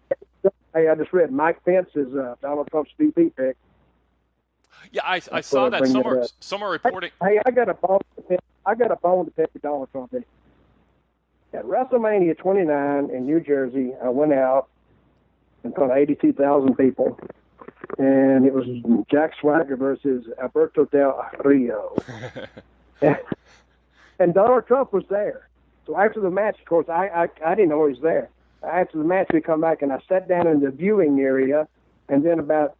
Hey, I just read Mike Pence is Donald Trump's VP pick. Yeah, I saw that somewhere reporting. Hey, I got a bone to pick with Donald Trump. At WrestleMania 29 in New Jersey, I went out in front of 82,000 people, and it was Jack Swagger versus Alberto Del Rio. And Donald Trump was there. So after the match, of course, I didn't know he was there. After the match, we come back, and I sat down in the viewing area, and then about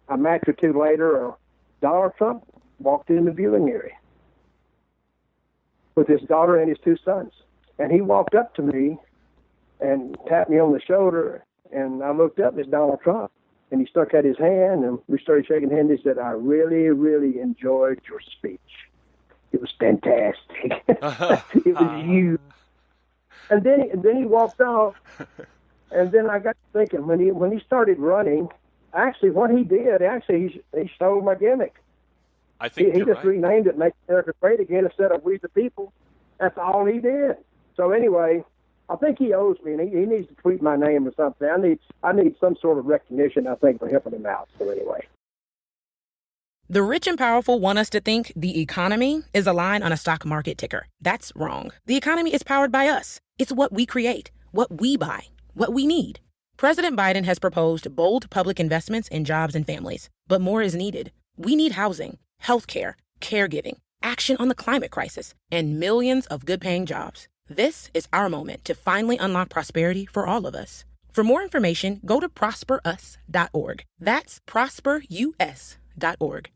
a match or two later, Donald Trump walked in the viewing area with his daughter and his two sons. And he walked up to me and tapped me on the shoulder, and I looked up, it's Donald Trump. And he stuck out his hand, and we started shaking hands. He said, "I really, really enjoyed your speech. It was fantastic." It was you. And then he walked off, and then I got to thinking, when he started running, actually what he did, he stole my gimmick. I think he just renamed it "Make America Great Again" instead of "We the People." That's all he did. So anyway, I think he owes me, and he needs to tweet my name or something. I need some sort of recognition, I think, for helping him out. So anyway. The rich and powerful want us to think the economy is a line on a stock market ticker. That's wrong. The economy is powered by us. It's what we create, what we buy, what we need. President Biden has proposed bold public investments in jobs and families, but more is needed. We need housing, healthcare, caregiving, action on the climate crisis, and millions of good-paying jobs. This is our moment to finally unlock prosperity for all of us. For more information, go to prosperus.org. That's prosperus.org.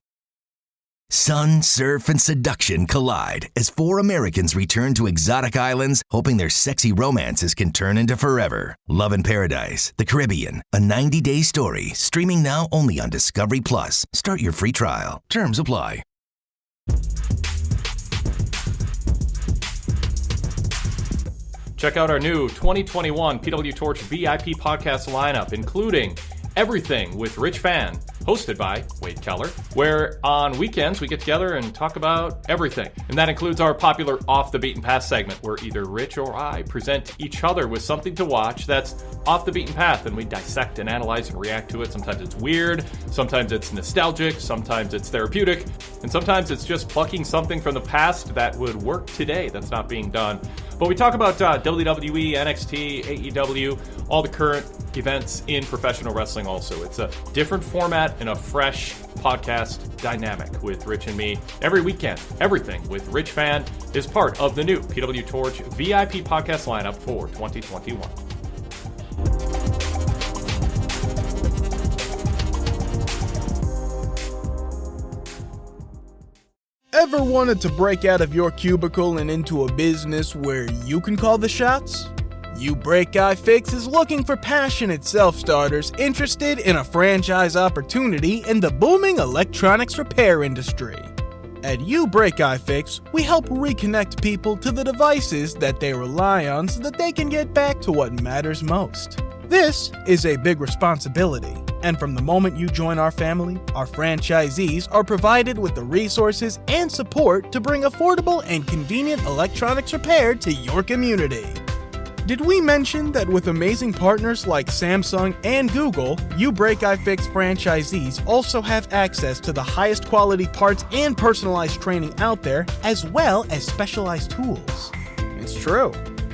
Sun, surf, and seduction collide as four Americans return to exotic islands, hoping their sexy romances can turn into forever. Love in Paradise, the Caribbean, a 90-day story, streaming now only on Discovery Plus. Start your free trial. Terms apply. Check out our new 2021 PW Torch VIP podcast lineup, including Everything with Rich Fan, hosted by Wade Keller, where on weekends we get together and talk about everything. And that includes our popular Off the Beaten Path segment, where either Rich or I present each other with something to watch that's off the beaten path, and we dissect and analyze and react to it. Sometimes it's weird, sometimes it's nostalgic, sometimes it's therapeutic, and sometimes it's just plucking something from the past that would work today that's not being done. But we talk about WWE, NXT, AEW, all the current events in professional wrestling also. It's a different format and a fresh podcast dynamic with Rich and me. Every weekend, Everything with Rich Fan is part of the new PW Torch VIP podcast lineup for 2021. Ever wanted to break out of your cubicle and into a business where you can call the shots? You Break Guy Fix is looking for passionate self-starters interested in a franchise opportunity in the booming electronics repair industry. At You Break Guy Fix, we help reconnect people to the devices that they rely on so that they can get back to what matters most. This is a big responsibility, and from the moment you join our family, our franchisees are provided with the resources and support to bring affordable and convenient electronics repair to your community. Did we mention that with amazing partners like Samsung and Google, You Break I Fix franchisees also have access to the highest quality parts and personalized training out there, as well as specialized tools? It's true.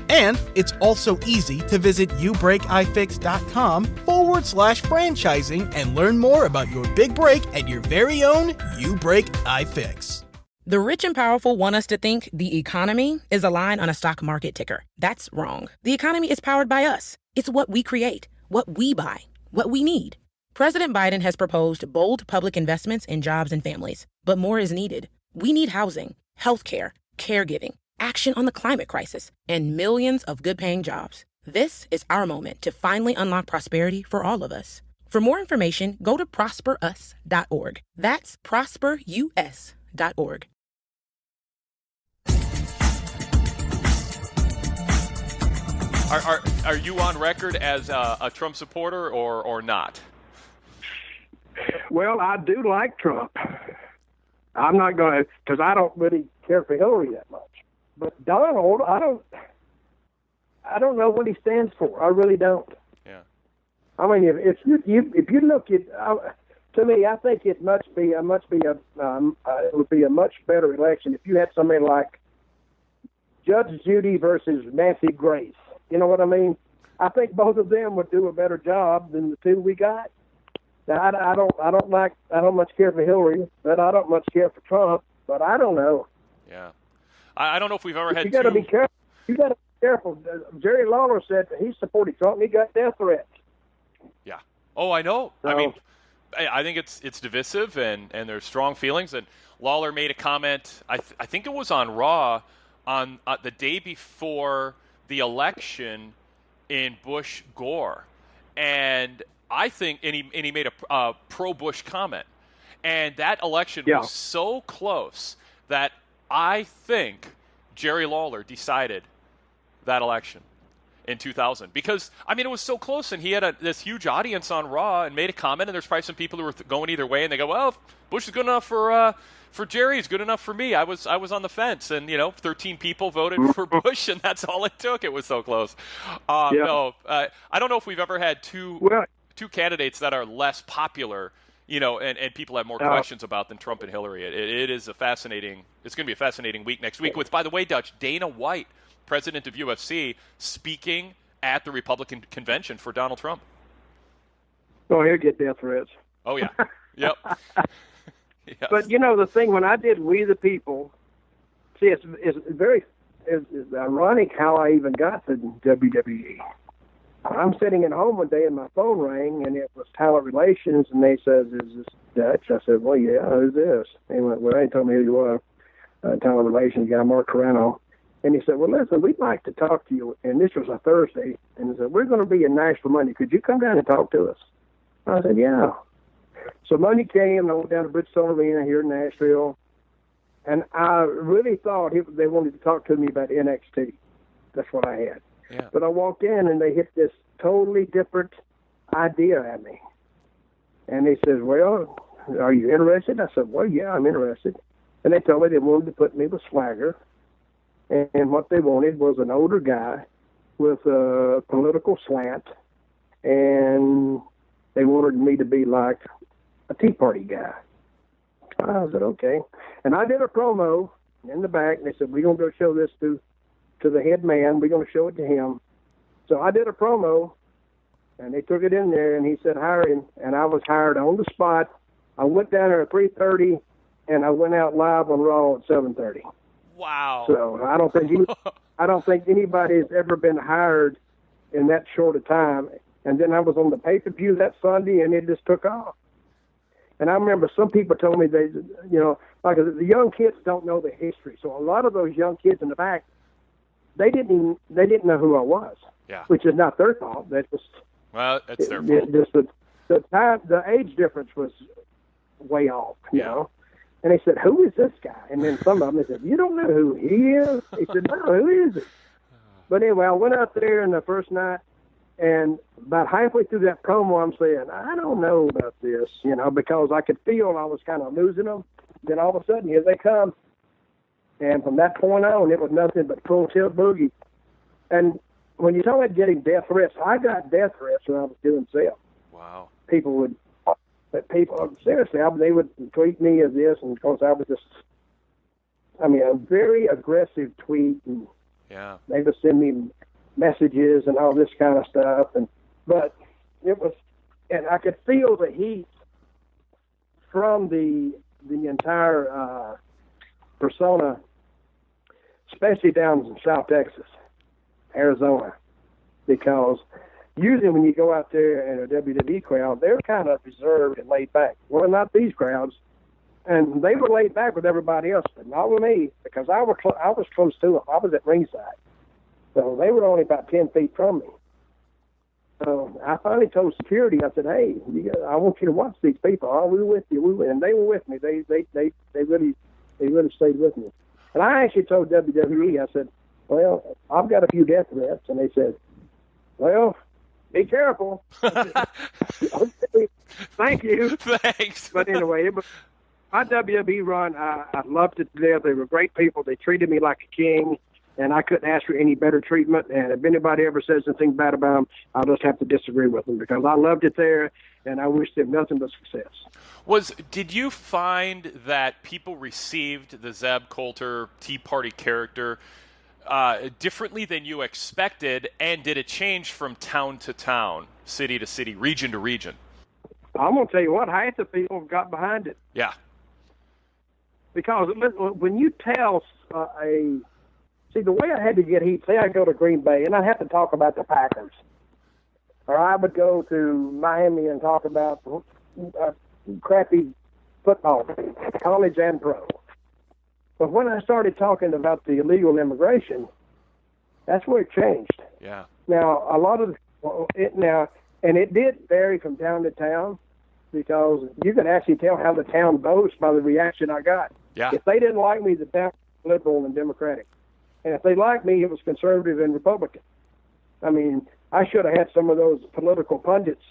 And it's also easy to visit youbreakifix.com/franchising and learn more about your big break at your very own You Break I Fix. The rich and powerful want us to think the economy is a line on a stock market ticker. That's wrong. The economy is powered by us. It's what we create, what we buy, what we need. President Biden has proposed bold public investments in jobs and families, but more is needed. We need housing, healthcare, caregiving, action on the climate crisis, and millions of good-paying jobs. This is our moment to finally unlock prosperity for all of us. For more information, go to prosperus.org. That's prosperus.org. Are you on record as a Trump supporter or not? Well, I do like Trump. I'm not going to, because I don't really care for Hillary that much. But Donald, I don't know what he stands for. I really don't. Yeah. I mean, if you look at, to me, I think it would be a much better election if you had somebody like Judge Judy versus Nancy Grace. You know what I mean? I think both of them would do a better job than the two we got. Now, I don't much care for Hillary, but I don't much care for Trump. But I don't know. Yeah, I don't know if we've ever had. You got to be careful. You got to be careful. Jerry Lawler said that he supported Trump, and he got death threats. Yeah. Oh, I know. So, I mean, I think it's divisive, and there's strong feelings. And Lawler made a comment. I think it was on Raw on the day before the election in Bush Gore, and I think, and he made a pro-Bush comment, and that election was so close that I think Jerry Lawler decided that election in 2000 because I mean it was so close, and he had this huge audience on Raw and made a comment, and there's probably some people who were going either way, and they go, well, if Bush is good enough for Jerry, is good enough for me. I was on the fence, and 13 people voted for Bush, and that's all it took. It was so close. No, I don't know if we've ever had two candidates that are less popular, and people have more questions about than Trump and Hillary. It is it's going to be a fascinating week next week with, by the way, Dutch, Dana White, president of UFC, speaking at the Republican convention for Donald Trump. Oh, he'll get death threats. Oh, yeah. Yep. Yes. But, the thing, when I did We the People, see, it's ironic how I even got to WWE. I'm sitting at home one day and my phone rang, and it was Talent Relations, and they said, is this Dutch? I said, well, yeah, who's this? They went, well, they told me who you were, Talent Relations guy, Mark Carano. And he said, well, listen, we'd like to talk to you. And this was a Thursday. And he said, we're going to be in Nashville Monday. Could you come down and talk to us? I said, yeah. So Monday came, I went down to Bridgestone Arena here in Nashville. And I really thought they wanted to talk to me about NXT. That's what I had. Yeah. But I walked in, and they hit this totally different idea at me. And he says, well, are you interested? I said, well, yeah, I'm interested. And they told me they wanted to put me with Swagger. And what they wanted was an older guy with a political slant. And they wanted me to be like a Tea Party guy. I said, okay. And I did a promo in the back. And they said, we're going to go show this to the head man. We're going to show it to him. So I did a promo, and they took it in there, and he said, hire him. And I was hired on the spot. I went down there at 3:30, and I went out live on Raw at 7:30. Wow. So I don't think anybody's ever been hired in that short a time. And then I was on the pay-per-view that Sunday, and it just took off. And I remember some people told me like the young kids don't know the history. So a lot of those young kids in the back, they didn't know who I was. Yeah. Which is not their fault. That's their fault. Just the age difference was way off, you know. And they said, who is this guy? And then some of them said, you don't know who he is? He said, no, who is he? But anyway, I went out there in the first night, and about halfway through that promo, I'm saying, I don't know about this, because I could feel I was kind of losing them. Then all of a sudden, here they come. And from that point on, it was nothing but full tilt boogie. And when you talk about getting death threats, I got death threats when I was doing sales. Wow. Seriously, they would tweet me as this, and of course I was a very aggressive tweet, and they would send me messages and all this kind of stuff, but it was, and I could feel the heat from the entire persona, especially down in South Texas, Arizona, because usually when you go out there in a WWE crowd, they're kind of reserved and laid back. Well, not these crowds. And they were laid back with everybody else, but not with me, because I was close to them. I was at ringside. So they were only about 10 feet from me. So I finally told security, I said, hey, I want you to watch these people. Oh, we're with you. And they were with me. They really stayed with me. And I actually told WWE, I said, well, I've got a few death threats. And they said, Well, be careful. Okay. Thank you. Thanks. But anyway, it was my WWE run. I loved it there. They were great people. They treated me like a king, and I couldn't ask for any better treatment. And if anybody ever says anything bad about them, I'll just have to disagree with them because I loved it there, and I wish them nothing but success. Did you find that people received the Zeb Coulter Tea Party character differently than you expected, and did it change from town to town, city to city, region to region? I'm going to tell you what, half the people got behind it. Yeah. Because when you tell see, the way I had to get heat, say I go to Green Bay, and I have to talk about the Packers. Or I would go to Miami and talk about crappy football, college and pro. But when I started talking about the illegal immigration, that's where it changed. Yeah. Now, a lot of and it did vary from town to town because you could actually tell how the town votes by the reaction I got. Yeah. If they didn't like me, the town was liberal and Democratic. And if they liked me, it was conservative and Republican. I mean, I should have had some of those political pundits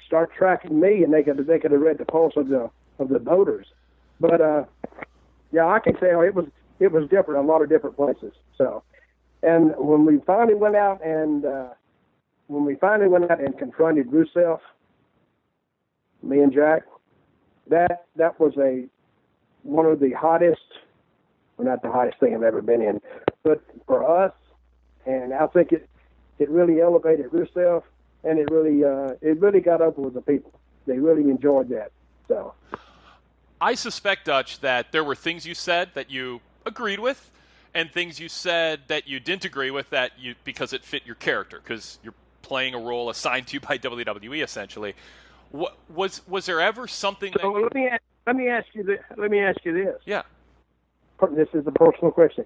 start tracking me, and they could have read the pulse of the voters. But yeah, I can tell it was different in a lot of different places. So, and when we finally went out and confronted Rusev, me and Jack, that was one of the hottest, well, not the hottest thing I've ever been in, but for us, and I think it really elevated Rusev, and it really got over with the people. They really enjoyed that. So, I suspect, Dutch, that there were things you said that you agreed with, and things you said that you didn't agree with because it fit your character, because you're playing a role assigned to you by WWE, essentially. Was there ever something that? So let me ask you this. Yeah. This is a personal question.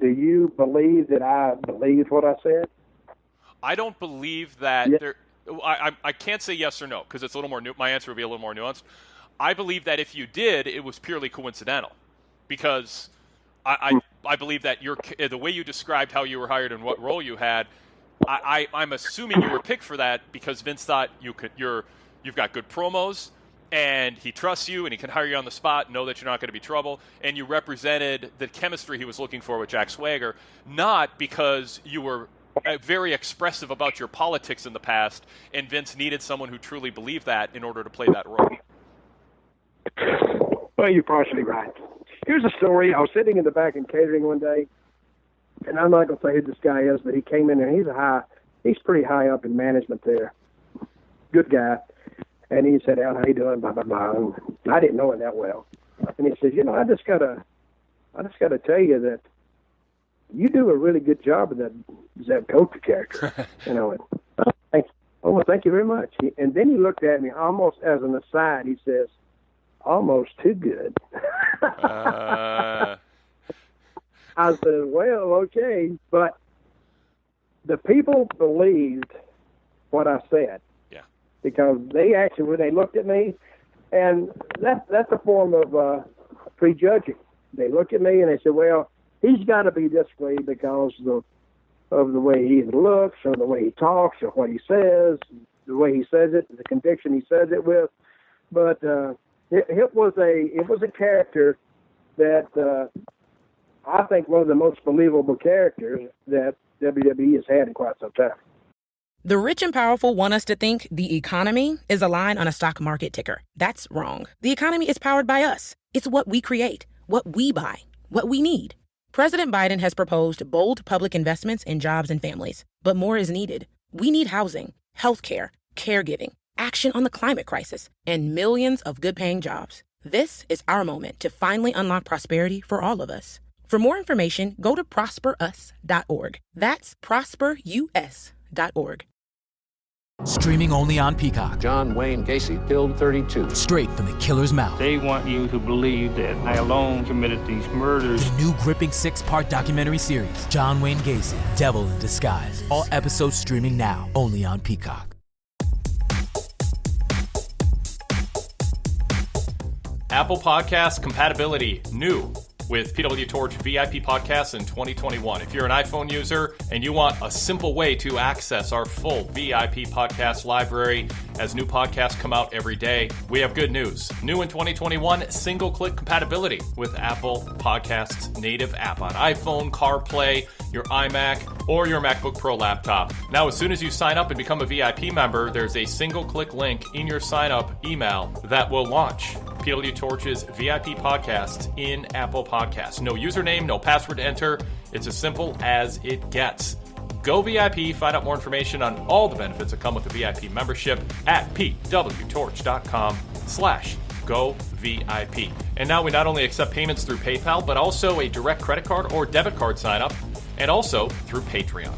Do you believe that I believed what I said? I don't believe that. Yeah. I can't say yes or no because it's a little more. My answer would be a little more nuanced. I believe that if you did, it was purely coincidental, because I believe that the way you described how you were hired and what role you had, I'm assuming you were picked for that because Vince thought you've got good promos, and he trusts you, and he can hire you on the spot, know that you're not going to be trouble, and you represented the chemistry he was looking for with Jack Swagger, not because you were very expressive about your politics in the past, and Vince needed someone who truly believed that in order to play that role. Well, you're partially right. Here's a story. I was sitting in the back in catering one day, and I'm not going to say who this guy is, but he came in, and he's pretty high up in management there. Good guy. And he said, Al, how you doing? Blah, blah, blah. And I didn't know him that well. And he said, I just gotta tell you that you do a really good job of that Zeb Coulter character. And I went, thank you very much. And then he looked at me almost as an aside. He says, almost too good. I said, well, okay. But the people believed what I said. Because they actually, when they looked at me, and that's a form of prejudging. They look at me and they say, well, he's got to be this way because of the way he looks, or the way he talks, or what he says, the way he says it, the conviction he says it with. But it was a character that I think one of the most believable characters that WWE has had in quite some time. The rich and powerful want us to think the economy is a line on a stock market ticker. That's wrong. The economy is powered by us. It's what we create, what we buy, what we need. President Biden has proposed bold public investments in jobs and families, but more is needed. We need housing, healthcare, caregiving, action on the climate crisis, and millions of good-paying jobs. This is our moment to finally unlock prosperity for all of us. For more information, go to prosperus.org. That's prosperus.org. Streaming only on Peacock. John Wayne Gacy killed 32. Straight from the killer's mouth. They want you to believe that I alone committed these murders. The new gripping 6-part documentary series, John Wayne Gacy, Devil in Disguise. All episodes streaming now, only on Peacock. Apple Podcast compatibility, new. with PW Torch VIP podcasts in 2021. If you're an iPhone user and you want a simple way to access our full VIP podcast library as new podcasts come out every day, we have good news. New in 2021, single-click compatibility with Apple Podcasts native app on iPhone, CarPlay, your iMac, or your MacBook Pro laptop. Now, as soon as you sign up and become a VIP member, there's a single-click link in your sign-up email that will launch PW Torch's VIP podcasts in Apple Podcasts. No username, no password to enter. It's as simple as it gets. Go VIP. Find out more information on all the benefits that come with the VIP membership at pwtorch.com/govip. And now we not only accept payments through PayPal, but also a direct credit card or debit card sign up, and also through Patreon.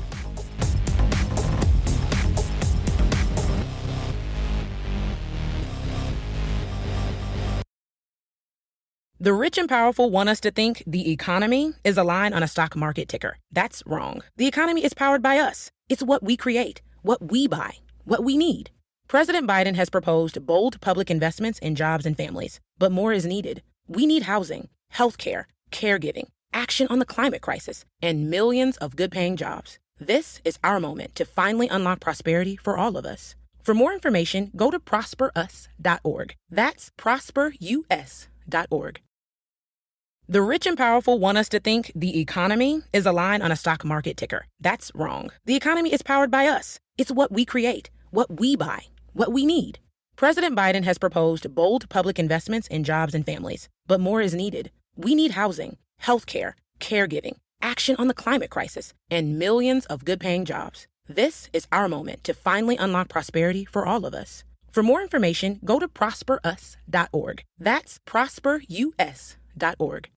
The rich and powerful want us to think the economy is a line on a stock market ticker. That's wrong. The economy is powered by us. It's what we create, what we buy, what we need. President Biden has proposed bold public investments in jobs and families, but more is needed. We need housing, healthcare, caregiving, action on the climate crisis, and millions of good-paying jobs. This is our moment to finally unlock prosperity for all of us. For more information, go to prosperus.org. That's prosperus.org. The rich and powerful want us to think the economy is a line on a stock market ticker. That's wrong. The economy is powered by us. It's what we create, what we buy, what we need. President Biden has proposed bold public investments in jobs and families, but more is needed. We need housing, healthcare, caregiving, action on the climate crisis, and millions of good-paying jobs. This is our moment to finally unlock prosperity for all of us. For more information, go to prosperus.org. That's prosperus.org.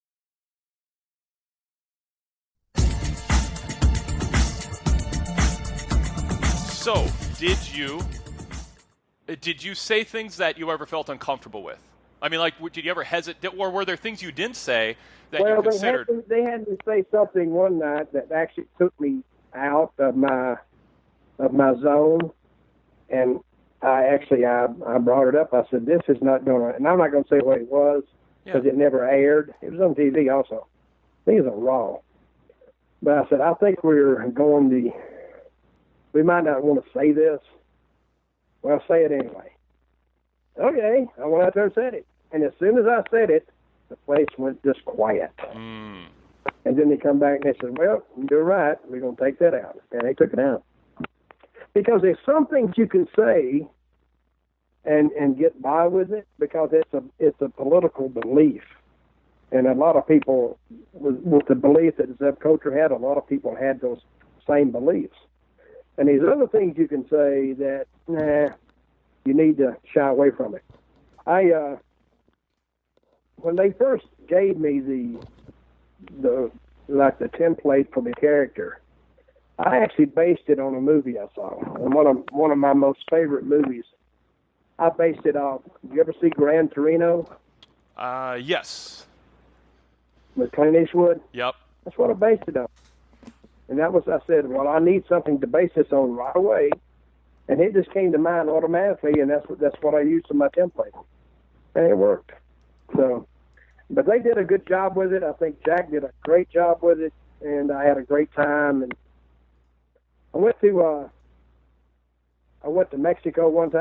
So, did you say things that you ever felt uncomfortable with? I mean, like, did you ever hesitate, or were there things you didn't say that you considered? Well, they had me say something one night that actually took me out of my zone, and I brought it up. I said, "This is not going to," and I'm not going to say what it was because it never aired. It was on TV also. I think it was on Raw. But I said, "I think we might not want to say this. Well, say it anyway." Okay, I went out there and said it. And as soon as I said it, the place went just quiet. And then they come back and they said, "Well, you're right. We're going to take that out." And they took it out. Because there's some things you can say and get by with it because it's a political belief. And a lot of people, with the belief that Zeb Coulter had, a lot of people had those same beliefs. And these other things you can say that, you need to shy away from it. When they first gave me the template for the character, I actually based it on a movie I saw. And one of my most favorite movies, I based it off. Did you ever see Gran Torino? Yes. With Clint Eastwood? Yep. That's what I based it on. And I said, well, I need something to base this on right away. And it just came to mind automatically, and that's what I used in my template. And it worked. So, but they did a good job with it. I think Jack did a great job with it, and I had a great time. And I went to Mexico once,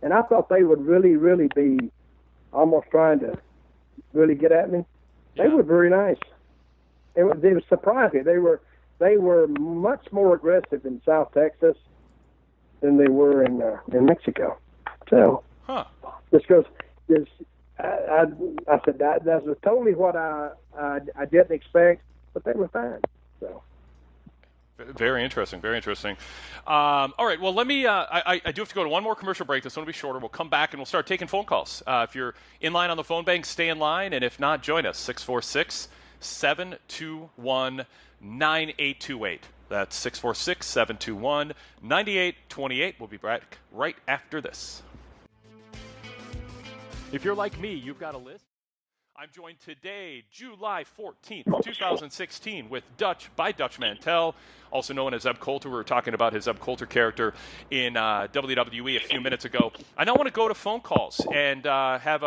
and I thought they would really, really be almost trying to really get at me. They were very nice. It was surprising. They were much more aggressive in South Texas than they were in Mexico. So, just because I said that was totally what I didn't expect, but they were fine. So. Very interesting. Very interesting. All right. Well, let me. I do have to go to one more commercial break. This one will be shorter. We'll come back and we'll start taking phone calls. If you're in line on the phone bank, stay in line, and if not, join us. 646-721-9828. That's 646-721-9828. We'll be back right after this. If you're like me, you've got a list. I'm joined today, July 14th, 2016, with Dutch by Dutch Mantell, also known as Zeb Coulter. We were talking about his Zeb Coulter character in WWE a few minutes ago. I now want to go to phone calls and have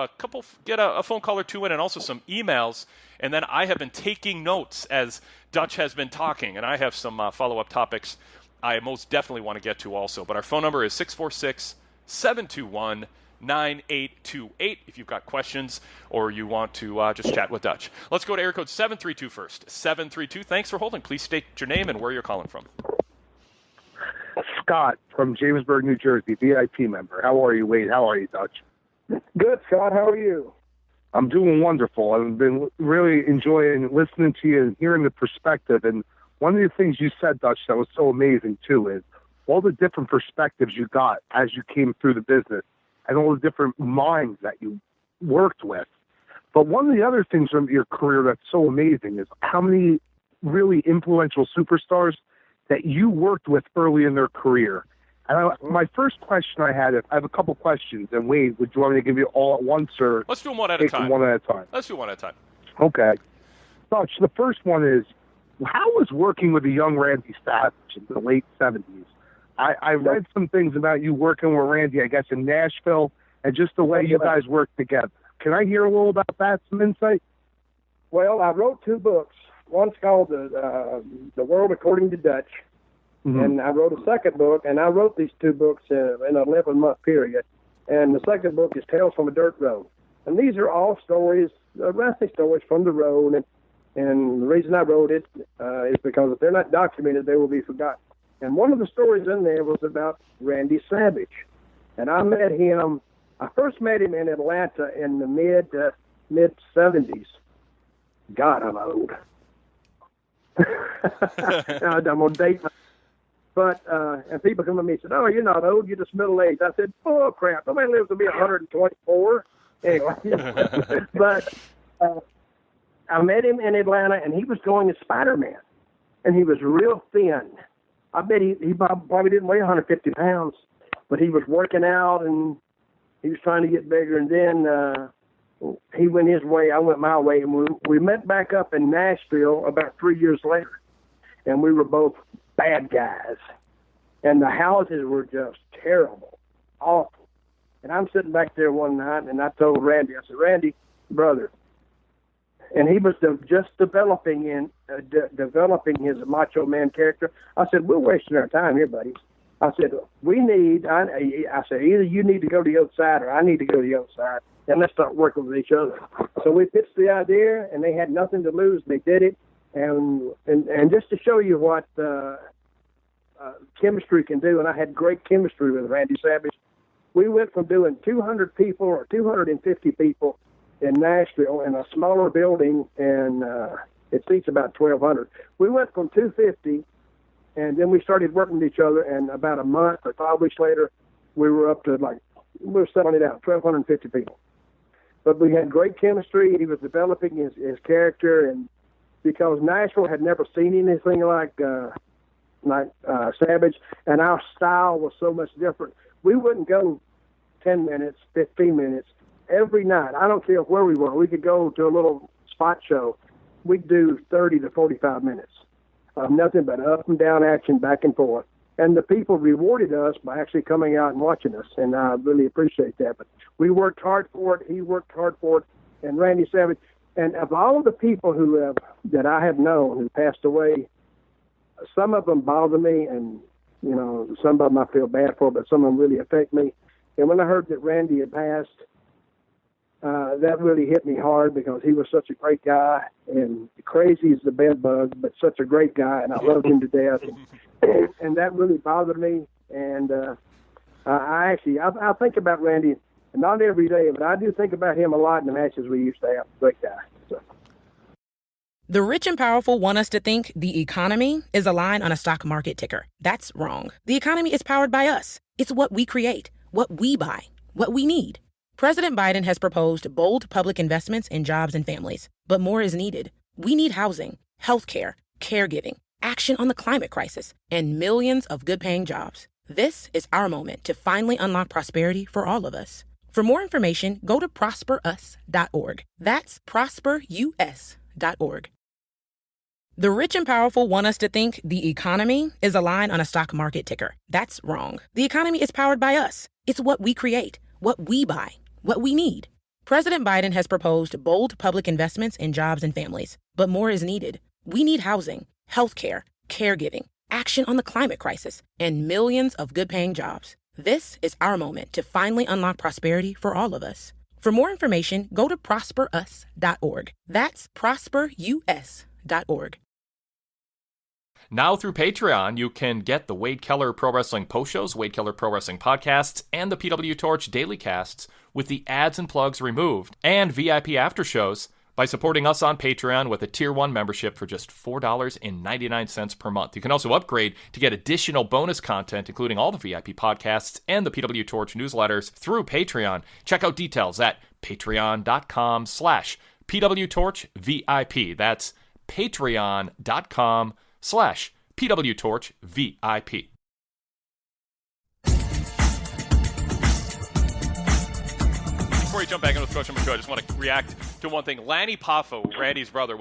get a phone call or two in, and also some emails. And then I have been taking notes as Dutch has been talking, and I have some follow-up topics I most definitely want to get to also. But our phone number is 646-721-9828 if you've got questions or you want to just chat with Dutch. Let's go to area code 732 first. 732, thanks for holding. Please state your name and where you're calling from. Scott from Jamesburg, New Jersey, VIP member. How are you, Wade? How are you, Dutch? Good, Scott. How are you? I'm doing wonderful. I've been really enjoying listening to you and hearing the perspective. And one of the things you said, Dutch, that was so amazing, too, is all the different perspectives you got as you came through the business and all the different minds that you worked with. But one of the other things from your career that's so amazing is how many really influential superstars that you worked with early in their career. And my first question I have a couple questions. And Wade, would you want me to give you all at once, or let's do them one at a time? One at a time. Let's do one at a time. Okay. Dutch, the first one is, how was working with a young Randy Savage in the late 70s? I read some things about you working with Randy, I guess, in Nashville, and just the way you guys worked together. Can I hear a little about that, some insight? Well, I wrote 2 books. One's called The World According to Dutch, and I wrote a second book, and I wrote these 2 books in an 11-month period. And the second book is Tales from a Dirt Road. And these are all stories, wrestling stories from the road, and the reason I wrote it is because if they're not documented, they will be forgotten. And one of the stories in there was about Randy Savage. And I first met him in Atlanta in the mid-70s. God, I'm old. I'm going to date myself. But, and people come to me and said, "Oh, you're not old, you're just middle-aged." I said, "Oh, crap, nobody lives to be 124. Anyway, but I met him in Atlanta, and he was going as Spider-Man. And he was real thin. I bet he probably didn't weigh 150 pounds, but he was working out, and he was trying to get bigger. And then he went his way, I went my way, and we met back up in Nashville about 3 years later, and we were both bad guys. And the houses were just terrible, awful. And I'm sitting back there one night, and I told Randy, I said, "Randy, brother," and he was just developing his macho man character. I said, "We're wasting our time here, buddy." I said, I said, either you need to go to the other side or I need to go to the other side, and let's start working with each other. So we pitched the idea, and they had nothing to lose. They did it. And just to show you what chemistry can do, and I had great chemistry with Randy Savage, we went from doing 200 people or 250 people in Nashville in a smaller building, and it seats about 1,200. We went from 250, and then we started working with each other, and about a month or 5 weeks later, we were up to we were selling it out, 1,250 people. But we had great chemistry. He was developing his character, and because Nashville had never seen anything like Savage, and our style was so much different. We wouldn't go 10 minutes, 15 minutes. Every night, I don't care where we were, we could go to a little spot show. We'd do 30 to 45 minutes of nothing but up and down action, back and forth. And the people rewarded us by actually coming out and watching us, and I really appreciate that. But we worked hard for it. He worked hard for it. And Randy Savage, and of all of the people that I have known who passed away, some of them bother me, and some of them I feel bad for, but some of them really affect me. And when I heard that Randy had passed, that really hit me hard, because he was such a great guy, and crazy as the bed bug, but such a great guy, and I loved him to death. And that really bothered me. And I think about Randy, not every day, but I do think about him a lot in the matches we used to have. Great guy. So. The rich and powerful want us to think the economy is a line on a stock market ticker. That's wrong. The economy is powered by us. It's what we create, what we buy, what we need. President Biden has proposed bold public investments in jobs and families, but more is needed. We need housing, healthcare, caregiving, action on the climate crisis, and millions of good-paying jobs. This is our moment to finally unlock prosperity for all of us. For more information, go to prosperus.org. That's prosperus.org. The rich and powerful want us to think the economy is a line on a stock market ticker. That's wrong. The economy is powered by us. It's what we create, what we buy, what we need. President Biden has proposed bold public investments in jobs and families, but more is needed. We need housing, healthcare, caregiving, action on the climate crisis, and millions of good-paying jobs. This is our moment to finally unlock prosperity for all of us. For more information, go to prosperus.org. That's prosperus.org. Now through Patreon, you can get the Wade Keller Pro Wrestling post shows, Wade Keller Pro Wrestling podcasts, and the PW Torch daily casts with the ads and plugs removed, and VIP after shows by supporting us on Patreon with a Tier 1 membership for just $4.99 per month. You can also upgrade to get additional bonus content, including all the VIP podcasts and the PW Torch newsletters through Patreon. Check out details at patreon.com/PWTorchVIP. That's patreon.com/PWTorchVIP. Before you jump back into the question number 2, I just want to react to one thing. Lanny Poffo, Randy's brother,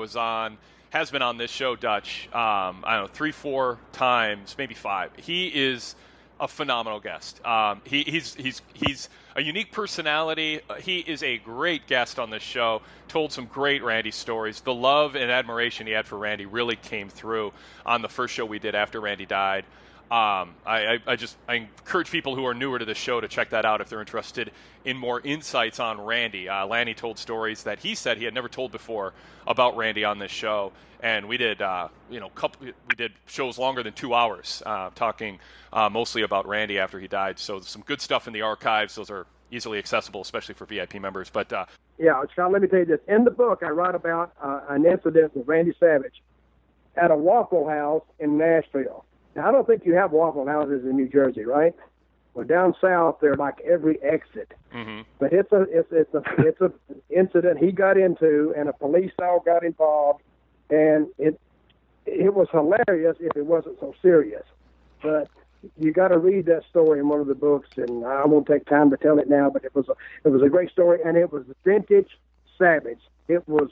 has been on this show, Dutch, I don't know, 3-4 times, maybe 5. He is a phenomenal guest. He's a unique personality. He is a great guest on this show. Told some great Randy stories. The love and admiration he had for Randy really came through on the first show we did after Randy died. I encourage people who are newer to the show to check that out if they're interested in more insights on Randy. Lanny told stories that he said he had never told before about Randy on this show, and we did we did shows longer than 2 hours talking mostly about Randy after he died. So some good stuff in the archives. Those are easily accessible, especially for VIP members. But yeah, Scott, let me tell you this. In the book, I write about an incident with Randy Savage at a Waffle House in Nashville. Now, I don't think you have Waffle Houses in New Jersey, right? Well, down south, they're like every exit. Mm-hmm. But it's a incident he got into, and a police all got involved, and it was hilarious if it wasn't so serious. But you got to read that story in one of the books, and I won't take time to tell it now. But it was a great story, and it was vintage Savage. It was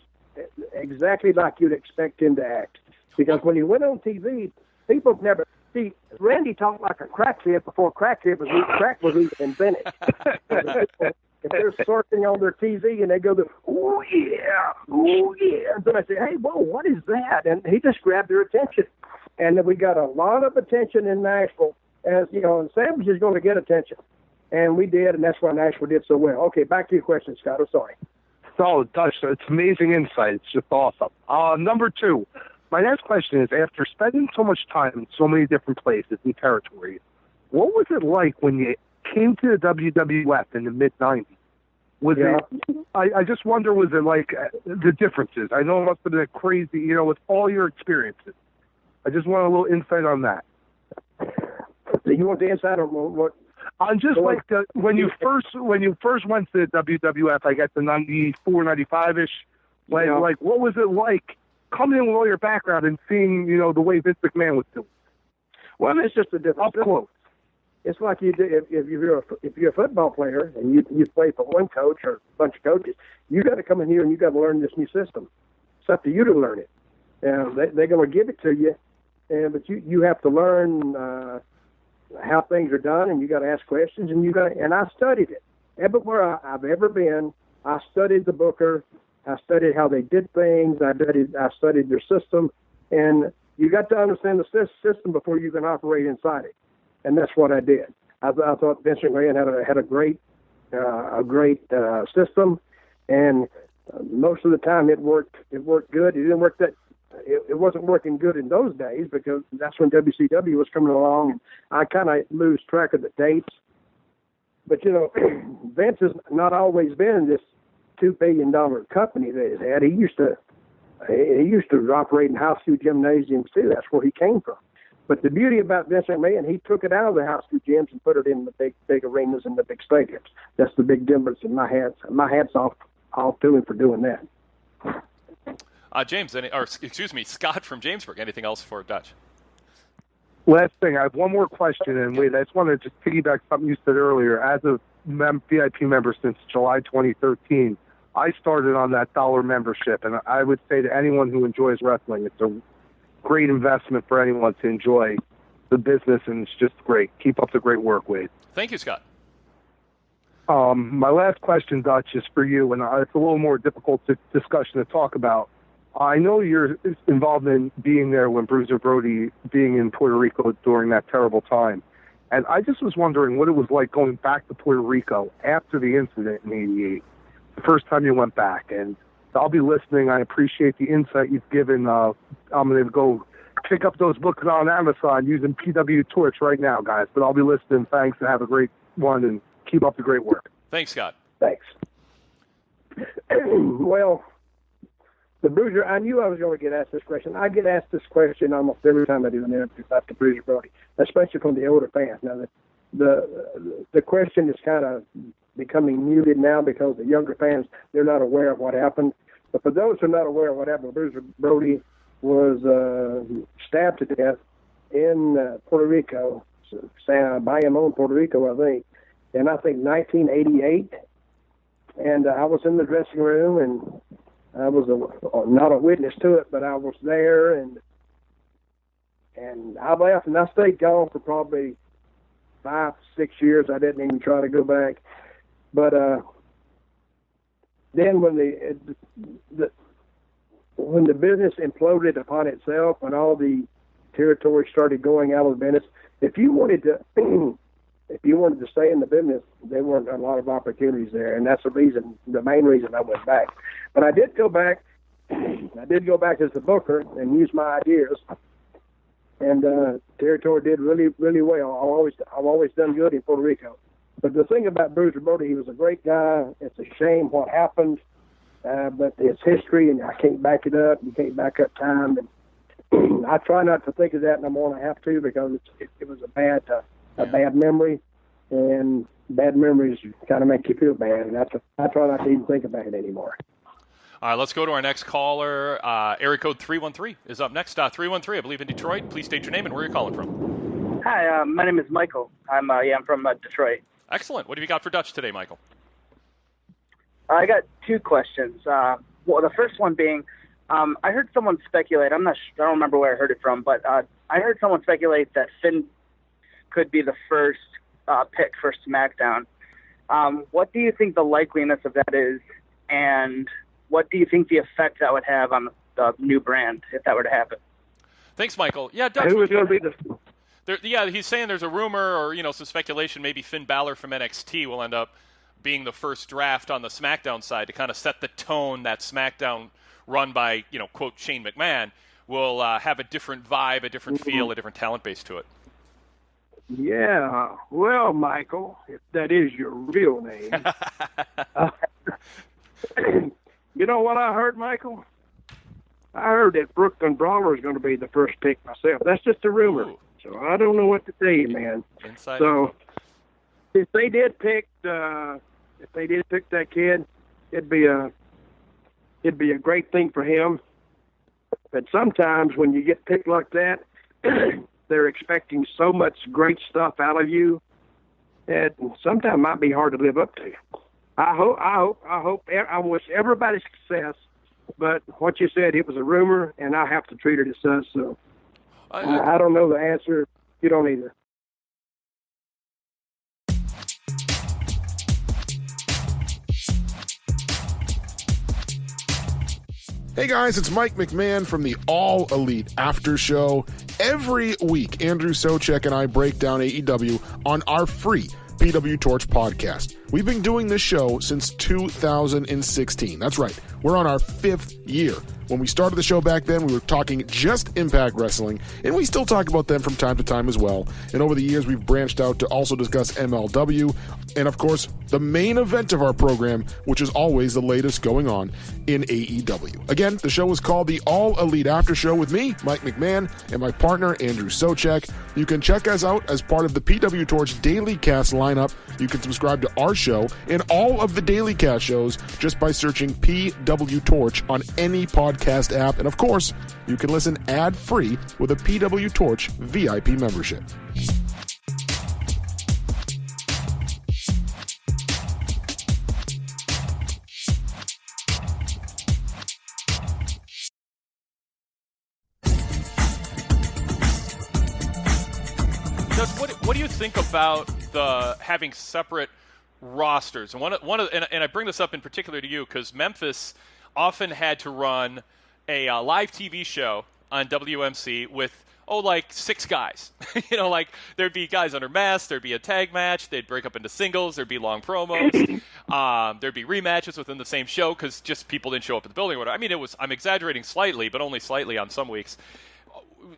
exactly like you'd expect him to act, because when he went on TV. People never see Randy talked like a crackhead before crack was even invented. If they're surfing on their TV and they go, oh yeah, and then I say, hey, whoa, what is that? And he just grabbed their attention, and then we got a lot of attention in Nashville, as you know, and Savage is going to get attention, and we did, and that's why Nashville did so well. Okay, back to your question, Scott. I'm sorry. Oh, Dutch, it's amazing insight. It's just awesome. Number 2. My next question is, after spending so much time in so many different places and territories, what was it like when you came to the WWF in the mid-90s? I just wonder, was it like the differences? I know it must have been crazy, with all your experiences. I just want a little insight on that. You want the insight on what? On just like when you first went to the WWF, I guess the 94, 95-ish, like what was it like coming in with all your background and seeing, the way Vince McMahon was doing? Well, it's just a different. Up close. It's like you do if you're a football player and you play for one coach or a bunch of coaches, you got to come in here and you got to learn this new system. It's up to you to learn it. And they're going to give it to you, but you have to learn how things are done, and you got to ask questions, and and I studied it. Everywhere I've ever been, I studied the booker. I studied how they did things. I studied their system, and you got to understand the system before you can operate inside it, and that's what I did. I thought Vince McMahon had a great system, and most of the time it worked good. It didn't work that. It wasn't working good in those days because that's when WCW was coming along, and I kind of lose track of the dates. But Vince has not always been this $2 billion company that he's had. He used to operate in house shoe gymnasiums too. That's where he came from. But the beauty about Vince McMahon, he took it out of the house shoe gyms and put it in the big arenas and the big stadiums. That's the big difference. And my hat's off to him for doing that. Scott from Jamesburg. Anything else for Dutch? Last thing, I have one more question, and wait, I just want to just piggyback something you said earlier. As of VIP member since July 2013. I started on that $1 membership, and I would say to anyone who enjoys wrestling, it's a great investment for anyone to enjoy the business, and it's just great. Keep up the great work, Wade. Thank you, Scott. My last question, Dutch, is for you, and it's a little more difficult discussion to talk about. I know you're involved in being there when Bruiser Brody being in Puerto Rico during that terrible time. And I just was wondering what it was like going back to Puerto Rico after the incident in '88, the first time you went back. And I'll be listening. I appreciate the insight you've given. I'm going to go pick up those books on Amazon using PW Torch right now, guys. But I'll be listening. Thanks, and have a great one, and keep up the great work. Thanks, Scott. Thanks. Well, the Bruiser, I knew I was going to get asked this question. I get asked this question almost every time I do an interview about the Bruiser Brody, especially from the older fans. Now, the question is kind of becoming muted now because the younger fans, they're not aware of what happened. But for those who are not aware of what happened, Bruiser Brody was stabbed to death in Puerto Rico, Bayamon, Puerto Rico, I think, in 1988. And I was in the dressing room, and I was not a witness to it, but I was there, and I left, and I stayed gone for probably 5-6 years. I didn't even try to go back. But then when the business imploded upon itself, when all the territory started going out of business, if you wanted to stay in the business, there weren't a lot of opportunities there, and that's the main reason I went back. But I did go back. I did go back as a booker and use my ideas, and territory did really, really well. I've always done good in Puerto Rico. But the thing about Bruiser Brody, he was a great guy. It's a shame what happened, but it's history, and I can't back it up. You can't back up time. And I try not to think of that no more than I have to, because it was a bad memory, and bad memories kind of make you feel bad, and I try not to even think about it anymore. All right, let's go to our next caller. Area code 313 is up next. 313, I believe, in Detroit. Please state your name and where you're calling from. Hi, my name is Michael. I'm from Detroit. Excellent. What have you got for Dutch today, Michael? I got two questions. Well, the first one being, I heard someone speculate. I don't remember where I heard it from, but I heard someone speculate that Finn could be the first pick for SmackDown. What do you think the likeliness of that is, and what do you think the effect that would have on the new brand if that were to happen? Thanks, Michael. Yeah, Dutch. Who is going to be the... he's saying there's a rumor or some speculation maybe Finn Balor from NXT will end up being the first draft on the SmackDown side to kind of set the tone that SmackDown run by, quote, Shane McMahon will have a different vibe, a different feel, a different talent base to it. Yeah, well, Michael, if that is your real name. You know what I heard, Michael? I heard that Brooklyn Brawler is going to be the first pick myself. That's just a rumor. Ooh. So I don't know what to tell you, man. Inside so if they did pick that kid, it'd be a great thing for him. But sometimes when you get picked like that, they're expecting so much great stuff out of you that sometimes might be hard to live up to. I wish everybody success, but what you said, it was a rumor, and I have to treat it as such. So I don't know the answer. You don't either. Hey guys, it's Mike McMahon from the All Elite After Show. Every week, Andrew Socek and I break down AEW on our free PW Torch podcast. We've been doing this show since 2016. That's right. We're on our 5th year. When we started the show back then, we were talking just Impact Wrestling, and we still talk about them from time to time as well. And over the years, we've branched out to also discuss MLW, and of course, the main event of our program, which is always the latest going on in AEW. Again, the show is called the All Elite After Show with me, Mike McMahon, and my partner, Andrew Socek. You can check us out as part of the PW Torch Daily Cast lineup. You can subscribe to our show and all of the Daily Cast shows just by searching PW Torch on any podcast app. And of course, you can listen ad-free with a PW Torch VIP membership. what do you think about the having separate rosters? And and I bring this up in particular to you because Memphis often had to run a live TV show on WMC with like 6 guys. Like there'd be guys under masks, there'd be a tag match, they'd break up into singles, there'd be long promos, there'd be rematches within the same show because just people didn't show up at the building or whatever. I mean, I'm exaggerating slightly, but only slightly on some weeks.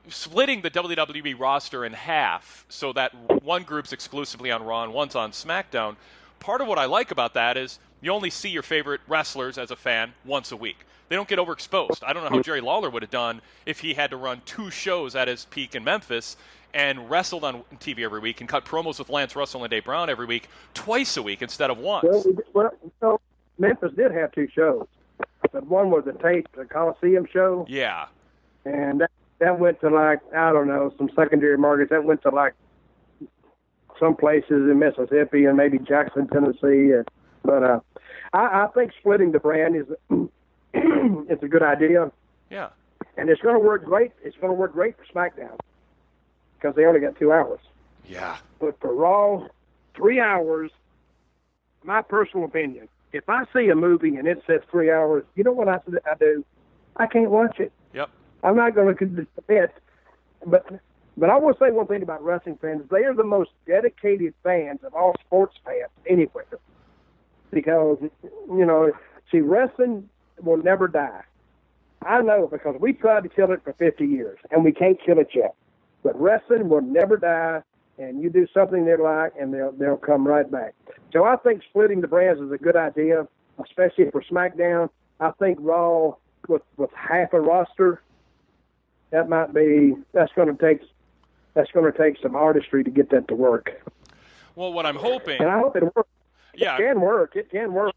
Splitting the WWE roster in half so that one group's exclusively on Raw and one's on SmackDown, part of what I like about that is you only see your favorite wrestlers as a fan once a week. They don't get overexposed. I don't know how Jerry Lawler would have done if he had to run 2 shows at his peak in Memphis and wrestled on TV every week and cut promos with Lance Russell and Dave Brown every week, twice a week instead of once. Well, Memphis did have 2 shows. But one was the Coliseum show. Yeah. And that went to some secondary markets. That went to some places in Mississippi and maybe Jackson, Tennessee. But I think splitting the brand is it's a good idea. Yeah. And it's going to work great. It's going to work great for SmackDown because they only got 2 hours. Yeah. But for Raw, 3 hours, my personal opinion, if I see a movie and it says 3 hours, you know what I do? I can't watch it. Yep. I'm not going to commit. But I will say one thing about wrestling fans. They are the most dedicated fans of all sports fans anywhere. Because, wrestling will never die. I know because we tried to kill it for 50 years, and we can't kill it yet. But wrestling will never die, and you do something they like, and they'll come right back. So I think splitting the brands is a good idea, especially for SmackDown. I think Raw with half a roster, that's going to take some artistry to get that to work. Well, what I'm hoping, and I hope it works. Yeah, it can work. It can work.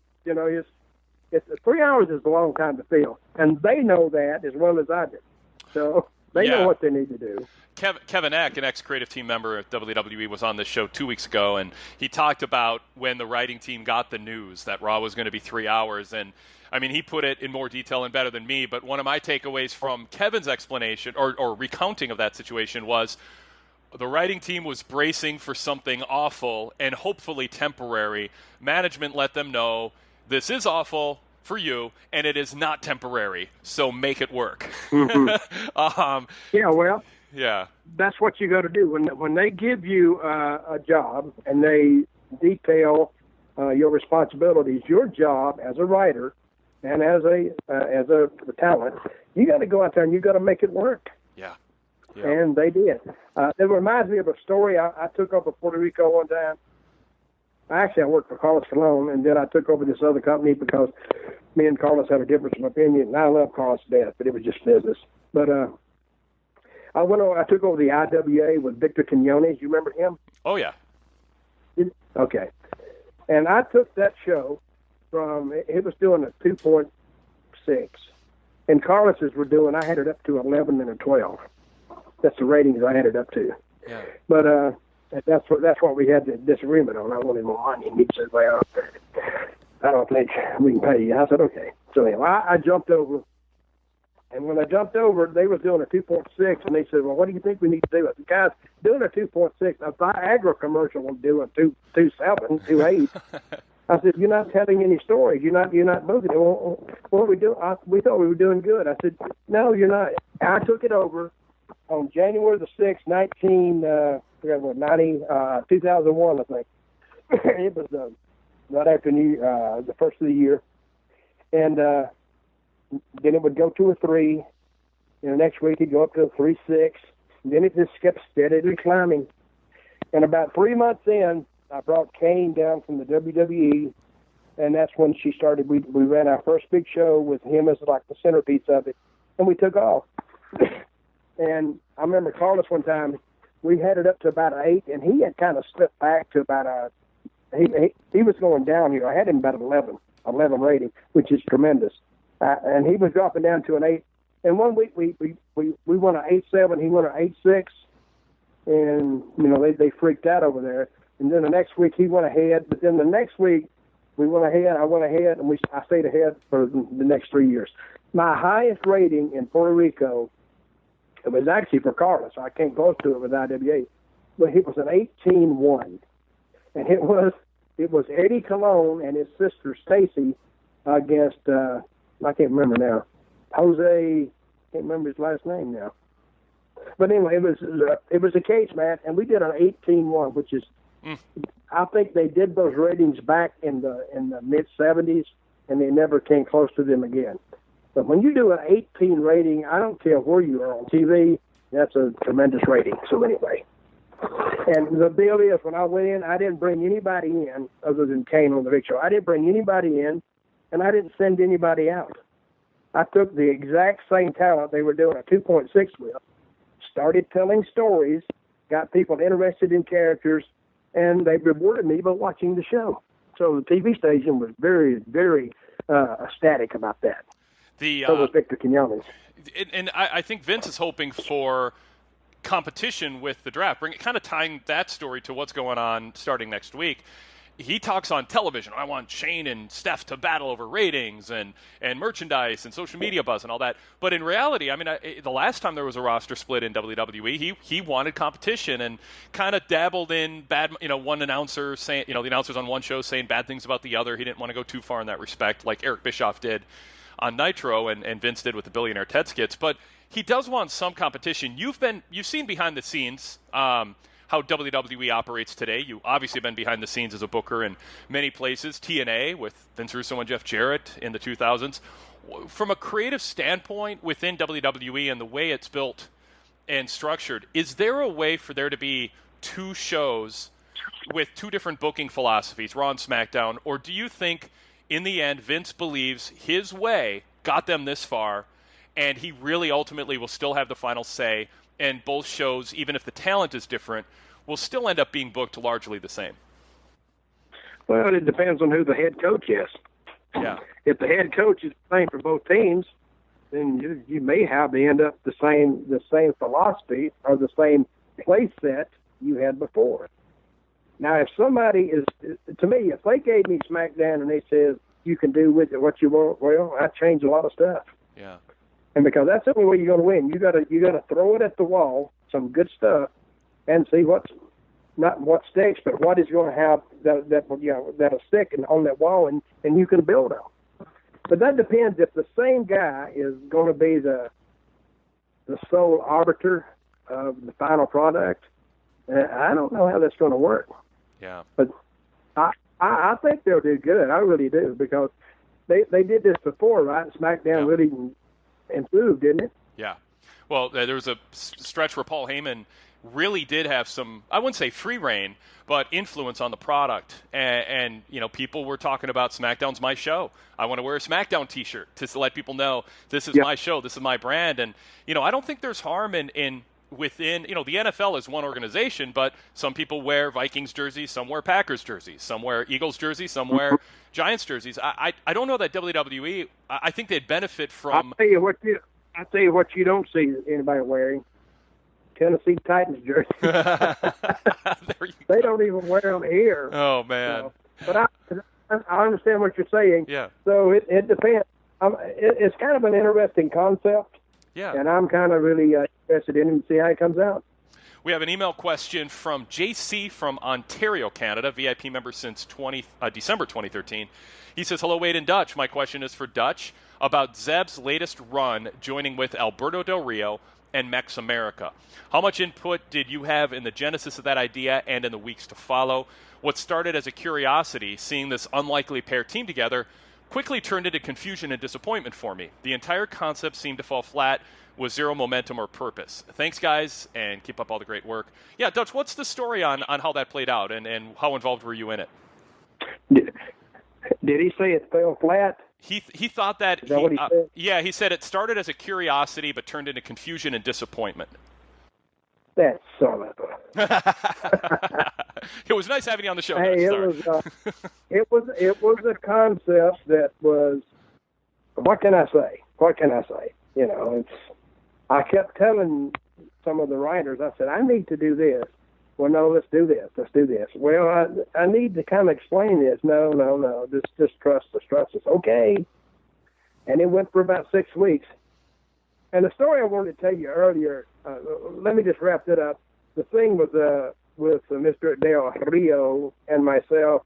It's 3 hours is a long time to fill, and they know that as well as I do. So they know what they need to do. Kevin Eck, an ex-creative team member at WWE, was on this show 2 weeks ago, and he talked about when the writing team got the news that Raw was going to be 3 hours. And, I mean, he put it in more detail and better than me, but one of my takeaways from Kevin's explanation or recounting of that situation was the writing team was bracing for something awful and hopefully temporary. Management let them know, this is awful for you, and it is not temporary, so make it work. Yeah, that's what you got to do. When they give you a job and they detail your responsibilities, your job as a writer and as a talent, you got to go out there and you got to make it work. Yeah. And they did. It reminds me of a story. I took over Puerto Rico one time. I worked for Carlos Colon, and then I took over this other company because me and Carlos had a difference of opinion. And I love Carlos to death, but it was just business. But I took over the IWA with Victor Quinones. You remember him? Oh, yeah. Okay. And I took that show from, it was doing a 2.6. And Carlos's were doing, I had it up to 11 and a 12. That's the ratings I had it up to. Yeah. But that's what we had the disagreement on. I wanted more money. And he said, well, I don't think we can pay you. I said, okay. So anyway, I jumped over. And when I jumped over, they was doing a 2.6, and they said, well, what do you think we need to do? I said, guys, doing a 2.6, a Viagra commercial will do a 2.7, 2.8. I said, you're not telling any stories. You're not moving. Well, what are we doing? We thought we were doing good. I said, no, you're not. I took it over on January the 6th, 2001, I think. It was right after the first of the year. And then it would go to a 3. And the next week it'd go up to a 3.6. And then it just kept steadily climbing. And about 3 months in, I brought Kane down from the WWE, and that's when she started. We ran our first big show with him as like the centerpiece of it, and we took off. And I remember Carlos one time, we had it up to about an 8, and he had kind of slipped back to about he was going down here. I had him about 11 rating, which is tremendous. And he was dropping down to an 8. And one week we won an 8.7, he won an 8.6, and they freaked out over there. And then the next week he went ahead, but then the next week we went ahead, I went ahead, and I stayed ahead for the next 3 years. My highest rating in Puerto Rico, it was actually for Carlos. I came close to it with IWA. it was an 18-1, and it was Eddie Colon and his sister Stacy against I can't remember now. Jose, can't remember his last name now. But anyway, it was a cage match, and we did an 18-1, which is I think they did those ratings back in the mid 70s, and they never came close to them again. But when you do an 18 rating, I don't care where you are on TV, that's a tremendous rating. So anyway, and the deal is, when I went in, I didn't bring anybody in other than Kane on the big show. I didn't bring anybody in, and I didn't send anybody out. I took the exact same talent they were doing a 2.6 with, started telling stories, got people interested in characters, and they rewarded me by watching the show. So the TV station was very, very ecstatic about that. So was Victor Quinones. And I think Vince is hoping for competition with the draft, kind of tying that story to what's going on starting next week. He talks on television, I want Shane and Steph to battle over ratings and merchandise and social media buzz and all that. But in reality, I mean, the last time there was a roster split in WWE, he wanted competition and kind of dabbled in bad, one announcer saying, the announcers on one show saying bad things about the other. He didn't want to go too far in that respect, like Eric Bischoff did on Nitro and Vince did with the Billionaire Ted skits. But he does want some competition. You've seen behind the scenes how WWE operates today. You obviously have been behind the scenes as a booker in many places. TNA with Vince Russo and Jeff Jarrett in the 2000s. From a creative standpoint within WWE and the way it's built and structured, is there a way for there to be two shows with two different booking philosophies, Raw and SmackDown, or do you think in the end Vince believes his way got them this far and he really ultimately will still have the final say, and both shows, even if the talent is different, will still end up being booked largely the same? Well, it depends on who the head coach is. Yeah. If the head coach is the same for both teams, then you may have to end up the same philosophy or the same play set you had before. Now, if somebody is, to me, if they gave me SmackDown and they said you can do with it what you want, well, I change a lot of stuff. Yeah. And because that's the only way you're going to win. You got to throw it at the wall, some good stuff, and see what's not what sticks, but what is going to have that'll stick on that wall, and you can build on. But that depends if the same guy is going to be the sole arbiter of the final product. I don't know how that's going to work. Yeah. But I think they'll do good. I really do, because they did this before, right? SmackDown really improved, didn't it? Yeah. Well, there was a stretch where Paul Heyman really did have some, I wouldn't say free reign, but influence on the product. And people were talking about SmackDown's my show. I want to wear a SmackDown t-shirt to let people know this is my show, this is my brand. And, I don't think there's harm in within, the NFL is one organization, but some people wear Vikings jerseys, some wear Packers jerseys, some wear Eagles jerseys, some wear Giants jerseys. I don't know that WWE, I think they'd benefit from. I'll tell you what you don't see anybody wearing. Tennessee Titans jersey. They don't even wear them here. Oh, man. But I understand what you're saying. Yeah. So it depends. It's kind of an interesting concept. Yeah. And I'm kind of really interested in it and see how it comes out. We have an email question from JC from Ontario, Canada, VIP member since December 2013. He says, hello, Wade and Dutch. My question is for Dutch about Zeb's latest run joining with Alberto Del Rio and Mex America. How much input did you have in the genesis of that idea and in the weeks to follow? What started as a curiosity, seeing this unlikely pair team together, quickly turned into confusion and disappointment for me. The entire concept seemed to fall flat with zero momentum or purpose. Thanks, guys, and keep up all the great work. Yeah, Dutch, what's the story on how that played out, and how involved were you in it? Did he say it fell flat? He thought that. Is that what he said? Yeah, he said it started as a curiosity but turned into confusion and disappointment. That son of a... It was nice having you on the show. Hey, it was a concept that was. What can I say? I kept telling some of the writers. I said, I need to do this. Well, no, let's do this. Well, I need to kind of explain this. No. Just trust us. Okay. And it went for about 6 weeks. And the story I wanted to tell you earlier, let me just wrap that up. The thing with with Mr. Del Rio and myself,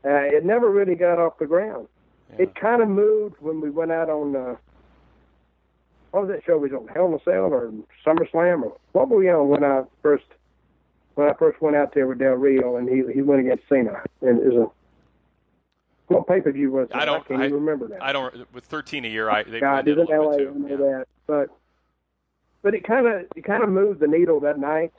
it never really got off the ground. Yeah. It kind of moved when we went out on, what was that show we was on, Hell in a Cell or SummerSlam, or what were we on when I first went out there with Del Rio and he went against Cena? And it was what pay-per-view was that? I can't even remember that. I don't. With 13 a year, they God, it's in LA, I know that. But it kind of moved the needle that night.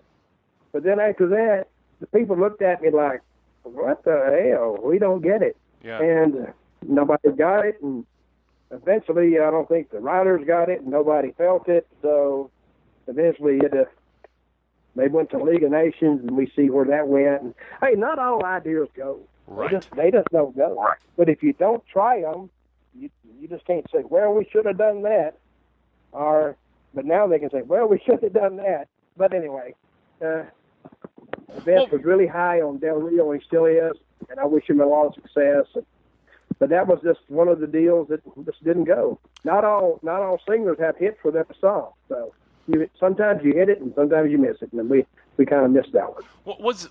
But then after that, the people looked at me like, "What the hell? We don't get it." Yeah. And nobody got it, and eventually, I don't think the writers got it, and nobody felt it. So eventually, they went to League of Nations, and we see where that went. And, hey, not all ideas go. Right. They just don't go. Right. But if you don't try them, you just can't say, "Well, we should have done that," but now they can say, "Well, we should have done that." But anyway, the best was really high on Del Rio, and he still is, and I wish him a lot of success. But that was just one of the deals that just didn't go. Not all singers have hits with every song. So sometimes you hit it, and sometimes you miss it, and we kind of missed that one. What was?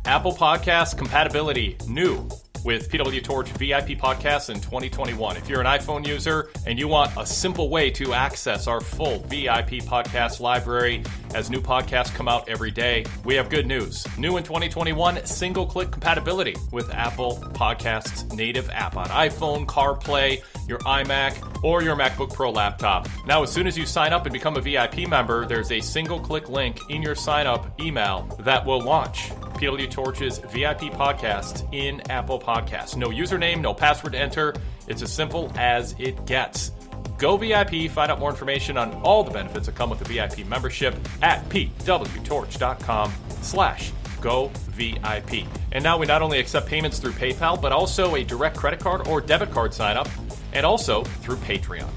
Apple Podcasts compatibility new with PW Torch VIP Podcasts in 2021. If you're an iPhone user and you want a simple way to access our full VIP podcast library as new podcasts come out every day, we have good news. New in 2021, single-click compatibility with Apple Podcasts native app on iPhone, CarPlay, your iMac, or your MacBook Pro laptop. Now, as soon as you sign up and become a VIP member, there's a single-click link in your sign-up email that will launch PW Torch's VIP podcast in Apple Podcasts. No username, no password to enter. It's as simple as it gets. Go VIP. Find out more information on all the benefits that come with the VIP membership at pwtorch.com/govip. And now we not only accept payments through PayPal, but also a direct credit card or debit card sign up, and also through Patreon.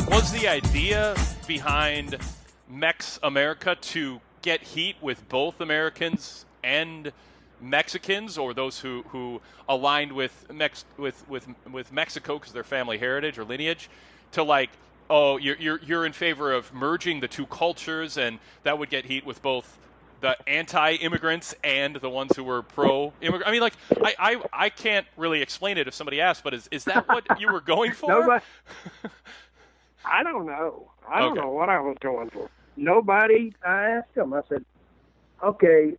Was the idea behind Mex America to get heat with both Americans and Mexicans, or those who aligned with Mexico because of their family heritage or lineage, to like, oh, you're in favor of merging the two cultures, and that would get heat with both the anti-immigrants and the ones who were pro-immigrant? I mean, like, I can't really explain it if somebody asked, but is that what you were going for? Nobody. I don't know. I don't know what I was going for. Nobody. I asked them. I said, "Okay,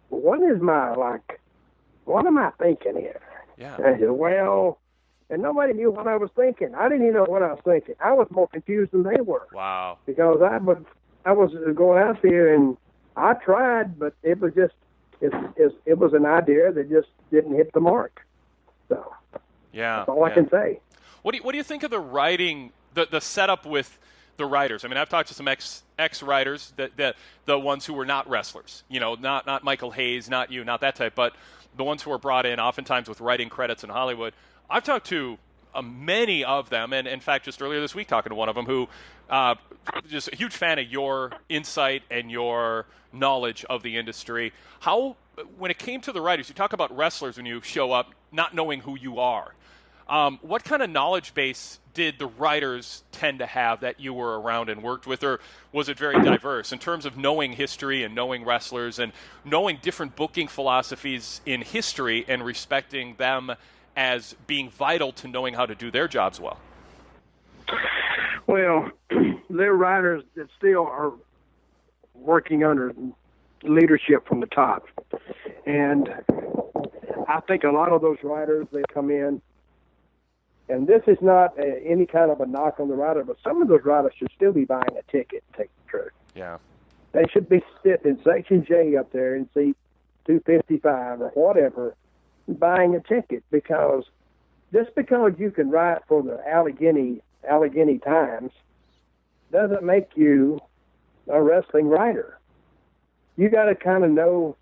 what am I thinking here?" Yeah. I said, "Well," and nobody knew what I was thinking. I didn't even know what I was thinking. I was more confused than they were. Wow. Because I was going out there and I tried, but it was just it was an idea that just didn't hit the mark. So yeah, that's all I can say. What do you think of the writing? The setup with the writers. I mean, I've talked to some ex-writers, the ones who were not wrestlers, not Michael Hayes, not you, not that type, but the ones who were brought in oftentimes with writing credits in Hollywood. I've talked to many of them, and in fact, just earlier this week, talking to one of them who just a huge fan of your insight and your knowledge of the industry. How, when it came to the writers, you talk about wrestlers when you show up not knowing who you are. What kind of knowledge base did the writers tend to have that you were around and worked with, or was it very diverse in terms of knowing history and knowing wrestlers and knowing different booking philosophies in history and respecting them as being vital to knowing how to do their jobs well? Well, they're writers that still are working under leadership from the top. And I think a lot of those writers, they come in, and this is not any kind of a knock on the writer, but some of those writers should still be buying a ticket to take the truth. Yeah. They should be sitting in Section J up there in seat 255 or whatever, buying a ticket, because just because you can write for the Allegheny Times doesn't make you a wrestling writer. You got to kind of know,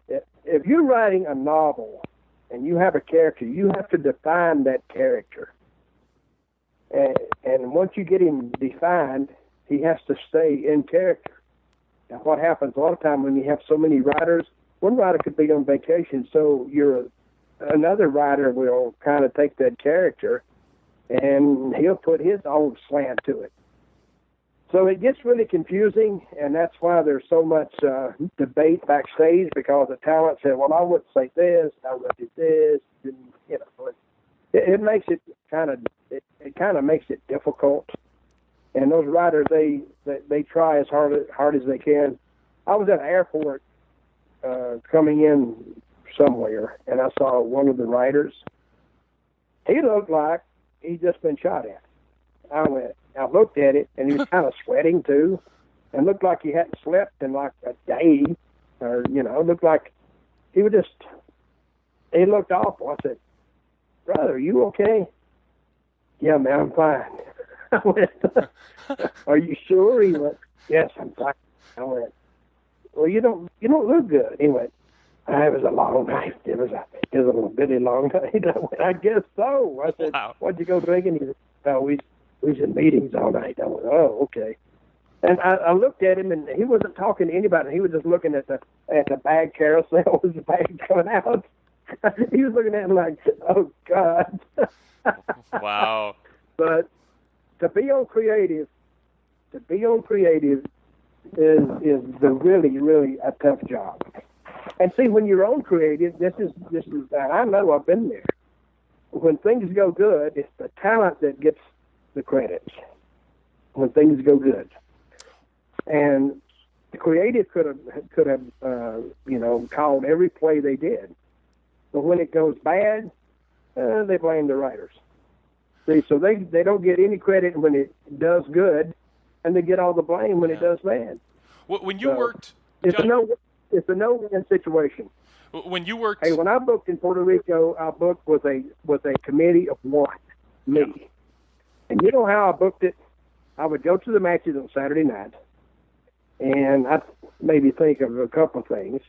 if you're writing a novel and you have a character, you have to define that character. And once you get him defined, he has to stay in character. Now, what happens a lot of time when you have so many writers, one writer could be on vacation, so another writer will kind of take that character and he'll put his own slant to it. So it gets really confusing, and that's why there's so much debate backstage, because the talent said, well, I wouldn't say this, I would do this. And, it makes it kind of makes it difficult. And those writers, they try as hard as they can. I was at an airport coming in somewhere, and I saw one of the writers. He looked like he'd just been shot at. I looked at it, and he was kind of sweating too, and looked like he hadn't slept in like a day, or looked like he looked awful. I said, "Brother, are you okay?" "Yeah, man, I'm fine." I went, "Are you sure?" He went, "Yes, I'm fine." I went, "Well, you don't look good." He went, "It was a long night. It was a little bitty long night." I went, "I guess so." I said, Wow. "What'd you go drinking?" He said, "Oh, we was in meetings all night." I went, "Oh, okay." And I looked at him, and he wasn't talking to anybody. He was just looking at the bag carousel with the bag coming out. He was looking at him like, "Oh God." Wow. But to be on creative is the really a tough job. And see, when you're on creative, this is I know I've been there. When things go good, it's the talent that gets the credits. When things go good, and the creative could have called every play they did, but when it goes bad, they blame the writers. See, so they don't get any credit when it does good, and they get all the blame when it does bad. When you worked, it's a no-win situation. When you worked, hey, when I booked in Puerto Rico, I booked with a committee of one, me. Yeah. And you know how I booked it? I would go to the matches on Saturday night, and I'd maybe think of a couple of things,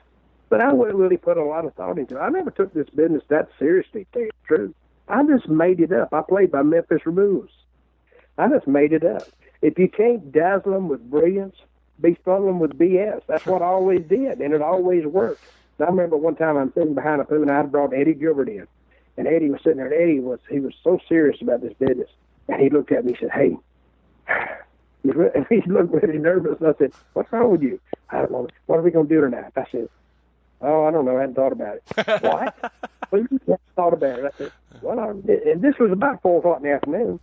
but I wouldn't really put a lot of thought into it. I never took this business that seriously, to tell you the truth. I just made it up. I played by Memphis rules. I just made it up. If you can't dazzle them with brilliance, befuddle them with BS. That's what I always did, and it always worked. And I remember one time I'm sitting behind a booth, and I had brought Eddie Gilbert in, and Eddie was sitting there, and Eddie was so serious about this business. And he looked at me and said, "Hey," he looked really nervous. And I said, "What's wrong with you?" "I don't know. What are we going to do tonight?" I said, "Oh, I don't know. I hadn't thought about it." "What?" "Well, you haven't thought about it." I said, "Well, and this was about 4 o'clock in the afternoon."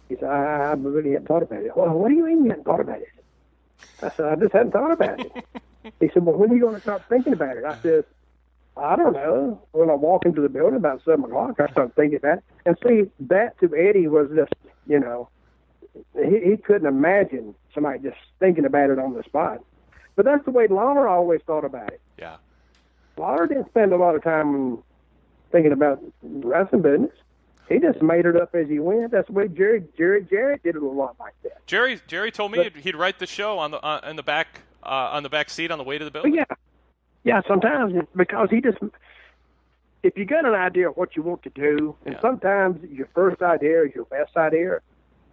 He said, I really hadn't thought about it." "Well, what do you mean you hadn't thought about it?" I said, "I just hadn't thought about it." He said, "Well, when are you going to start thinking about it?" I said, "I don't know. When I walk into the building about 7 o'clock, I start thinking about it." And see, that to Eddie was just, he couldn't imagine somebody just thinking about it on the spot. But that's the way Lawler always thought about it. Yeah. Lawler didn't spend a lot of time thinking about wrestling business. He just made it up as he went. That's the way Jerry did it a lot like that. Jerry told me he'd write the show on the back seat on the way to the building. Yeah. Sometimes because if you got an idea of what you want to do, and sometimes your first idea is your best idea.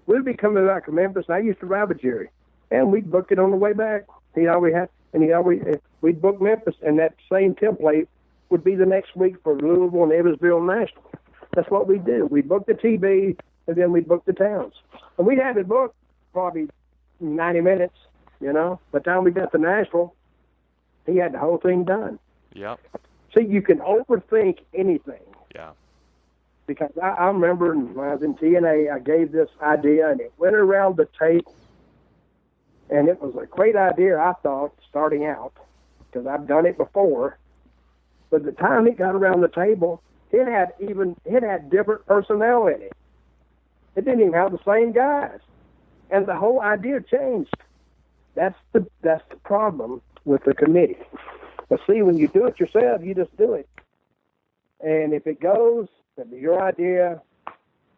We'd be coming back from Memphis, and I used to ride with Jerry, and we'd book it on the way back. We'd book Memphis, and that same template would be the next week for Louisville and Evansville and Nashville. That's what we do. We'd book the TB, and then we'd book the towns. And we'd have it booked probably 90 minutes, By the time we got to Nashville, he had the whole thing done. Yeah. See, you can overthink anything. Yeah. Because I remember when I was in TNA, I gave this idea, and it went around the tape, and it was a great idea, I thought, starting out, because I've done it before. But the time it got around the table, it had different personnel in it. It didn't even have the same guys, and the whole idea changed. That's the problem with the committee. But see, when you do it yourself, you just do it. And if it goes, it'll be your idea.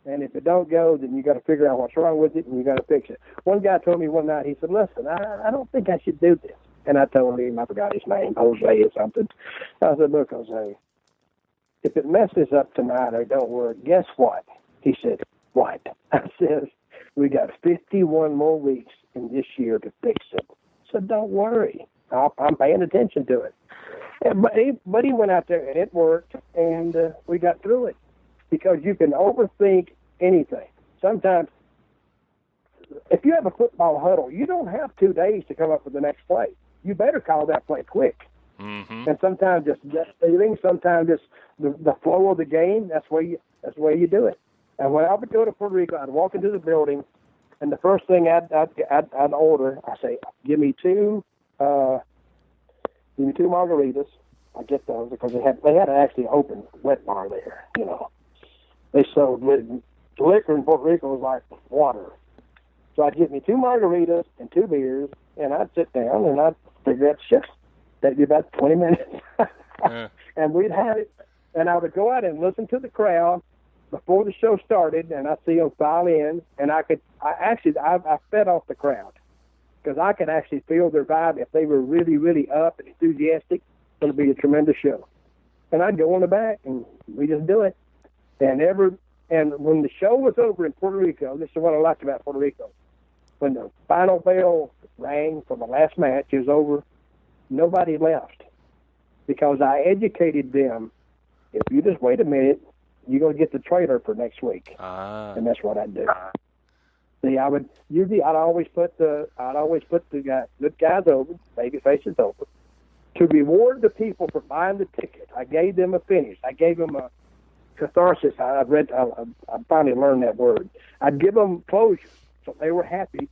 And if it don't go, then you got to figure out what's wrong with it, and you got to fix it. One guy told me one night, he said, "Listen, I don't think I should do this." And I told him, I forgot his name, Jose or something. I said, "Look, Jose, if it messes up tonight or don't work, guess what?" He said, "What?" I said, "We got 51 more weeks in this year to fix it. said, don't worry. I'm paying attention to it. But he went out there, and it worked, and we got through it. Because you can overthink anything. Sometimes, if you have a football huddle, you don't have 2 days to come up with the next play. You better call that play quick. Mm-hmm. And sometimes just gut feeling, sometimes just the flow of the game. That's the way you do it. And when I would go to Puerto Rico, I'd walk into the building, and the first thing I'd order, I say, give me two margaritas. I get those because they had actually open wet bar there. You know, they sold liquor in Puerto Rico was like water. So I'd get me 2 margaritas and 2 beers, and I'd sit down and I'd figure out shifts. That'd be about 20 minutes. And we'd have it. And I would go out and listen to the crowd before the show started, and I'd see them file in, and I fed off the crowd because I could actually feel their vibe. If they were really, really up and enthusiastic, it would be a tremendous show. And I'd go on the back, and we just do it. And when the show was over in Puerto Rico, this is what I liked about Puerto Rico. When the final bell rang for the last match, it was over, nobody left because I educated them. If you just wait a minute, you're going to get the trailer for next week. And that's what I'd do. See, I'd always put the good guys over, baby faces over, to reward the people for buying the ticket. I gave them a finish. I gave them a catharsis. I finally learned that word. I'd give them closure, so they were happy.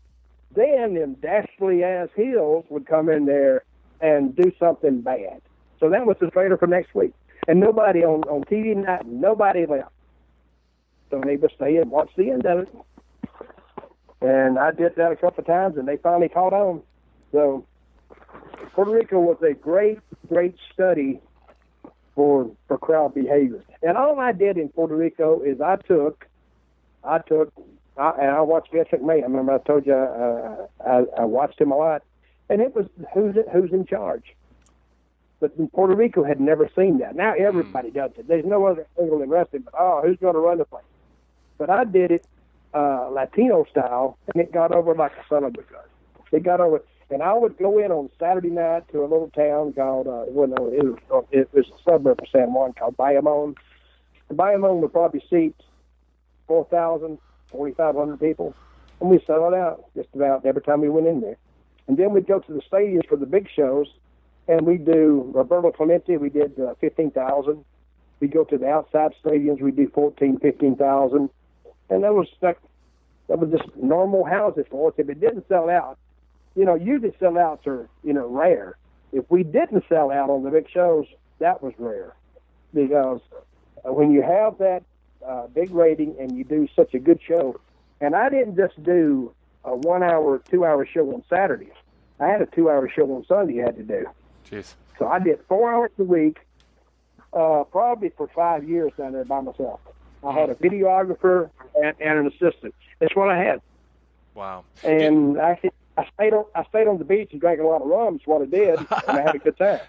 Then them dastardly ass heels would come in there and do something bad. So that was the trailer for next week. And nobody on TV night, nobody left. So they would stay and watch the end of it. And I did that a couple of times, and they finally caught on. So Puerto Rico was a great, great study for crowd behavior. And all I did in Puerto Rico is I watched Vince McMahon. I remember I told you I watched him a lot. And it was who's in charge. But in Puerto Rico had never seen that. Now everybody does it. There's no other angle in wrestling but, who's going to run the place? But I did it Latino style, and it got over like a son of a gun. It got over. And I would go in on Saturday night to a little town called, it was a suburb of San Juan called Bayamon. And Bayamon would probably seat 4,000, 4,500 people. And we sold out just about every time we went in there. And then we'd go to the stadiums for the big shows, and we do Roberto Clemente, we did 15,000. We go to the outside stadiums, we do 14,000, 15,000. And that was just normal houses for us. If it didn't sell out, usually sellouts are, rare. If we didn't sell out on the big shows, that was rare. Because when you have that big rating and you do such a good show, and I didn't just do a 1 hour, 2 hour show on Saturdays. I had a 2 hour show on Sunday I had to do. Jeez. So I did 4 hours a week, probably for 5 years down there by myself. I had a videographer and an assistant. That's what I had. Wow. And actually, I stayed on the beach and drank a lot of rum. That's what I did, and I had a good time.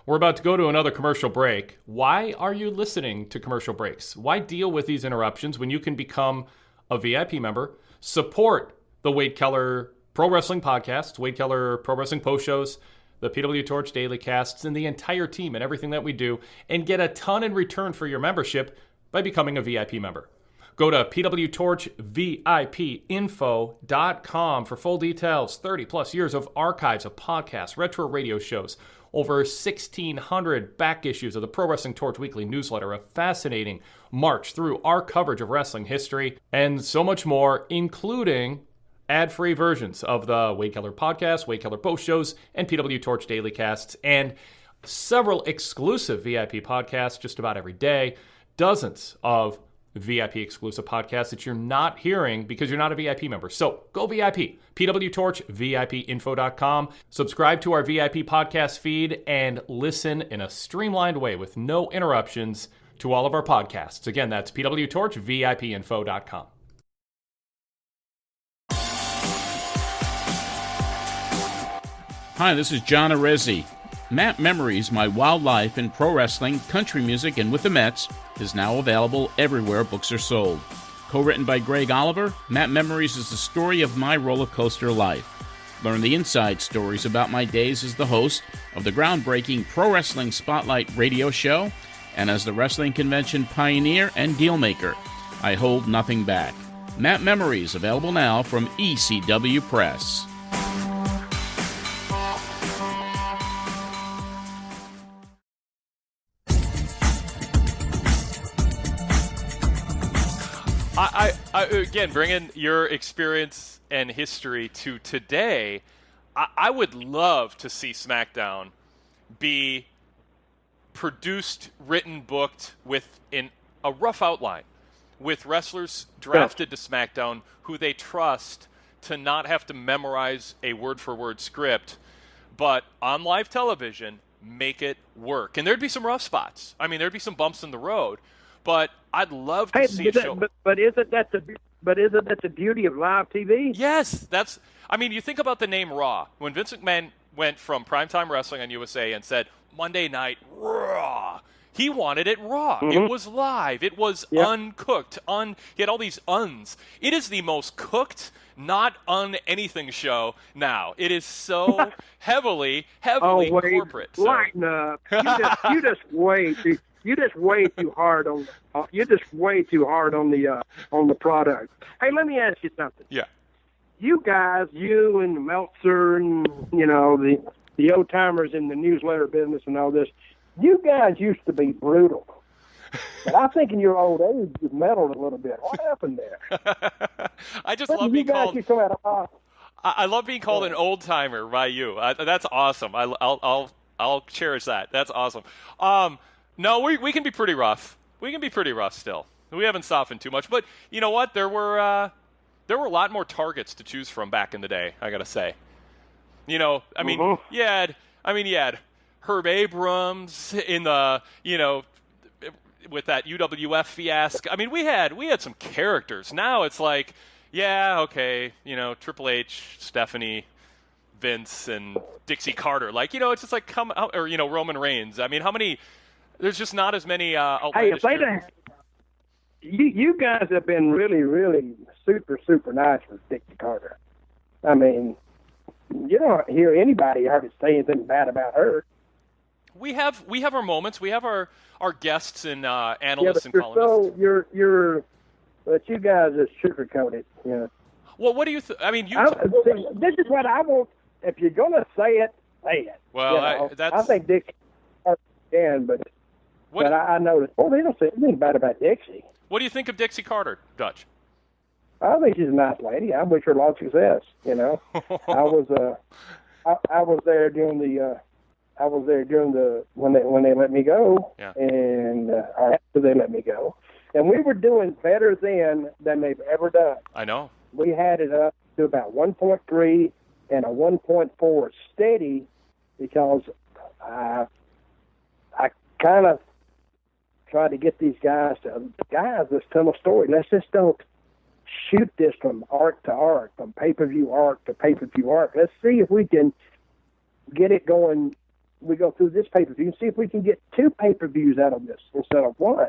We're about to go to another commercial break. Why are you listening to commercial breaks? Why deal with these interruptions when you can become a VIP member, support the Wade Keller Pro Wrestling Podcast, Wade Keller Pro Wrestling Post Shows, the PW Torch Daily Casts, and the entire team and everything that we do, and get a ton in return for your membership by becoming a VIP member. Go to pwtorchvipinfo.com for full details. 30 plus years of archives of podcasts, retro radio shows, over 1,600 back issues of the Pro Wrestling Torch Weekly newsletter, a fascinating march through our coverage of wrestling history, and so much more, including ad-free versions of the Wade Keller Podcast, Wade Keller Post Shows, and PW Torch Daily Casts, and several exclusive VIP podcasts just about every day, dozens of VIP exclusive podcasts that you're not hearing because you're not a VIP member. So go VIP, pwtorchvipinfo.com. Subscribe to our VIP podcast feed and listen in a streamlined way with no interruptions to all of our podcasts. Again, that's pwtorchvipinfo.com. Hi, this is John Arezzi. Map Memories, My Wildlife in Pro Wrestling, Country Music, and with the Mets is now available everywhere books are sold. Co-written by Greg Oliver, Map Memories is the story of my roller coaster life. Learn the inside stories about my days as the host of the groundbreaking Pro Wrestling Spotlight radio show and as the wrestling convention pioneer and dealmaker. I hold nothing back. Matt Memories, available now from ECW Press. I again, bringing your experience and history to today, I would love to see SmackDown be produced, written, booked with a rough outline, with wrestlers drafted to SmackDown who they trust to not have to memorize a word-for-word script, but on live television, make it work. And there'd be some rough spots. I mean, there'd be some bumps in the road, but I'd love to see a show. But isn't that the beauty of live TV? Yes, I mean, you think about the name Raw. When Vince McMahon went from Primetime Wrestling on USA and said, Monday Night Raw, he wanted it raw. Mm-hmm. It was live. It was uncooked. He had all these uns. It is the most cooked, not anything show now. It is so heavily corporate. So. Lighten up. You just wait. You just way too hard on. You're just way too hard on the product. Hey, let me ask you something. Yeah. You guys, you and Meltzer, and the old timers in the newsletter business and all this. You guys used to be brutal, but I think in your old age you mellowed a little bit. What happened there? I just love being called. I love being called an old timer by you. That's awesome. I'll cherish that. That's awesome. No, we can be pretty rough. We can be pretty rough still. We haven't softened too much, but you know what? There were a lot more targets to choose from back in the day. I gotta say. I mean, you had Herb Abrams in the with that UWF fiasco. I mean, we had some characters. Now it's like, Triple H, Stephanie, Vince, and Dixie Carter. Like, it's just like Roman Reigns. I mean, how many? There's just not as many outlandish characters. You guys have been really, really super, super nice with Dixie Carter. I mean, you don't hear anybody hardly say anything bad about her. We have our moments. We have our guests and analysts and columnists. But you guys are sugarcoated. Well, what do you? I mean, this is what I want. If you're gonna say it, say it. Well, I think Dixie can, but I noticed. Oh, they don't say anything bad about Dixie. What do you think of Dixie Carter, Dutch? I think she's a nice lady. I wish her a lot of success. I was there during the when they let me go, and after they let me go, and we were doing better then than they've ever done. I know. We had it up to about 1.3 and a 1.4 steady because I kind of tried to get these guys, let's tell a story. Let's just don't shoot this from arc to arc, from pay-per-view arc to pay-per-view arc. Let's see if we can get it going. We go through this pay-per-view and see if we can get 2 pay-per-views out of this instead of 1.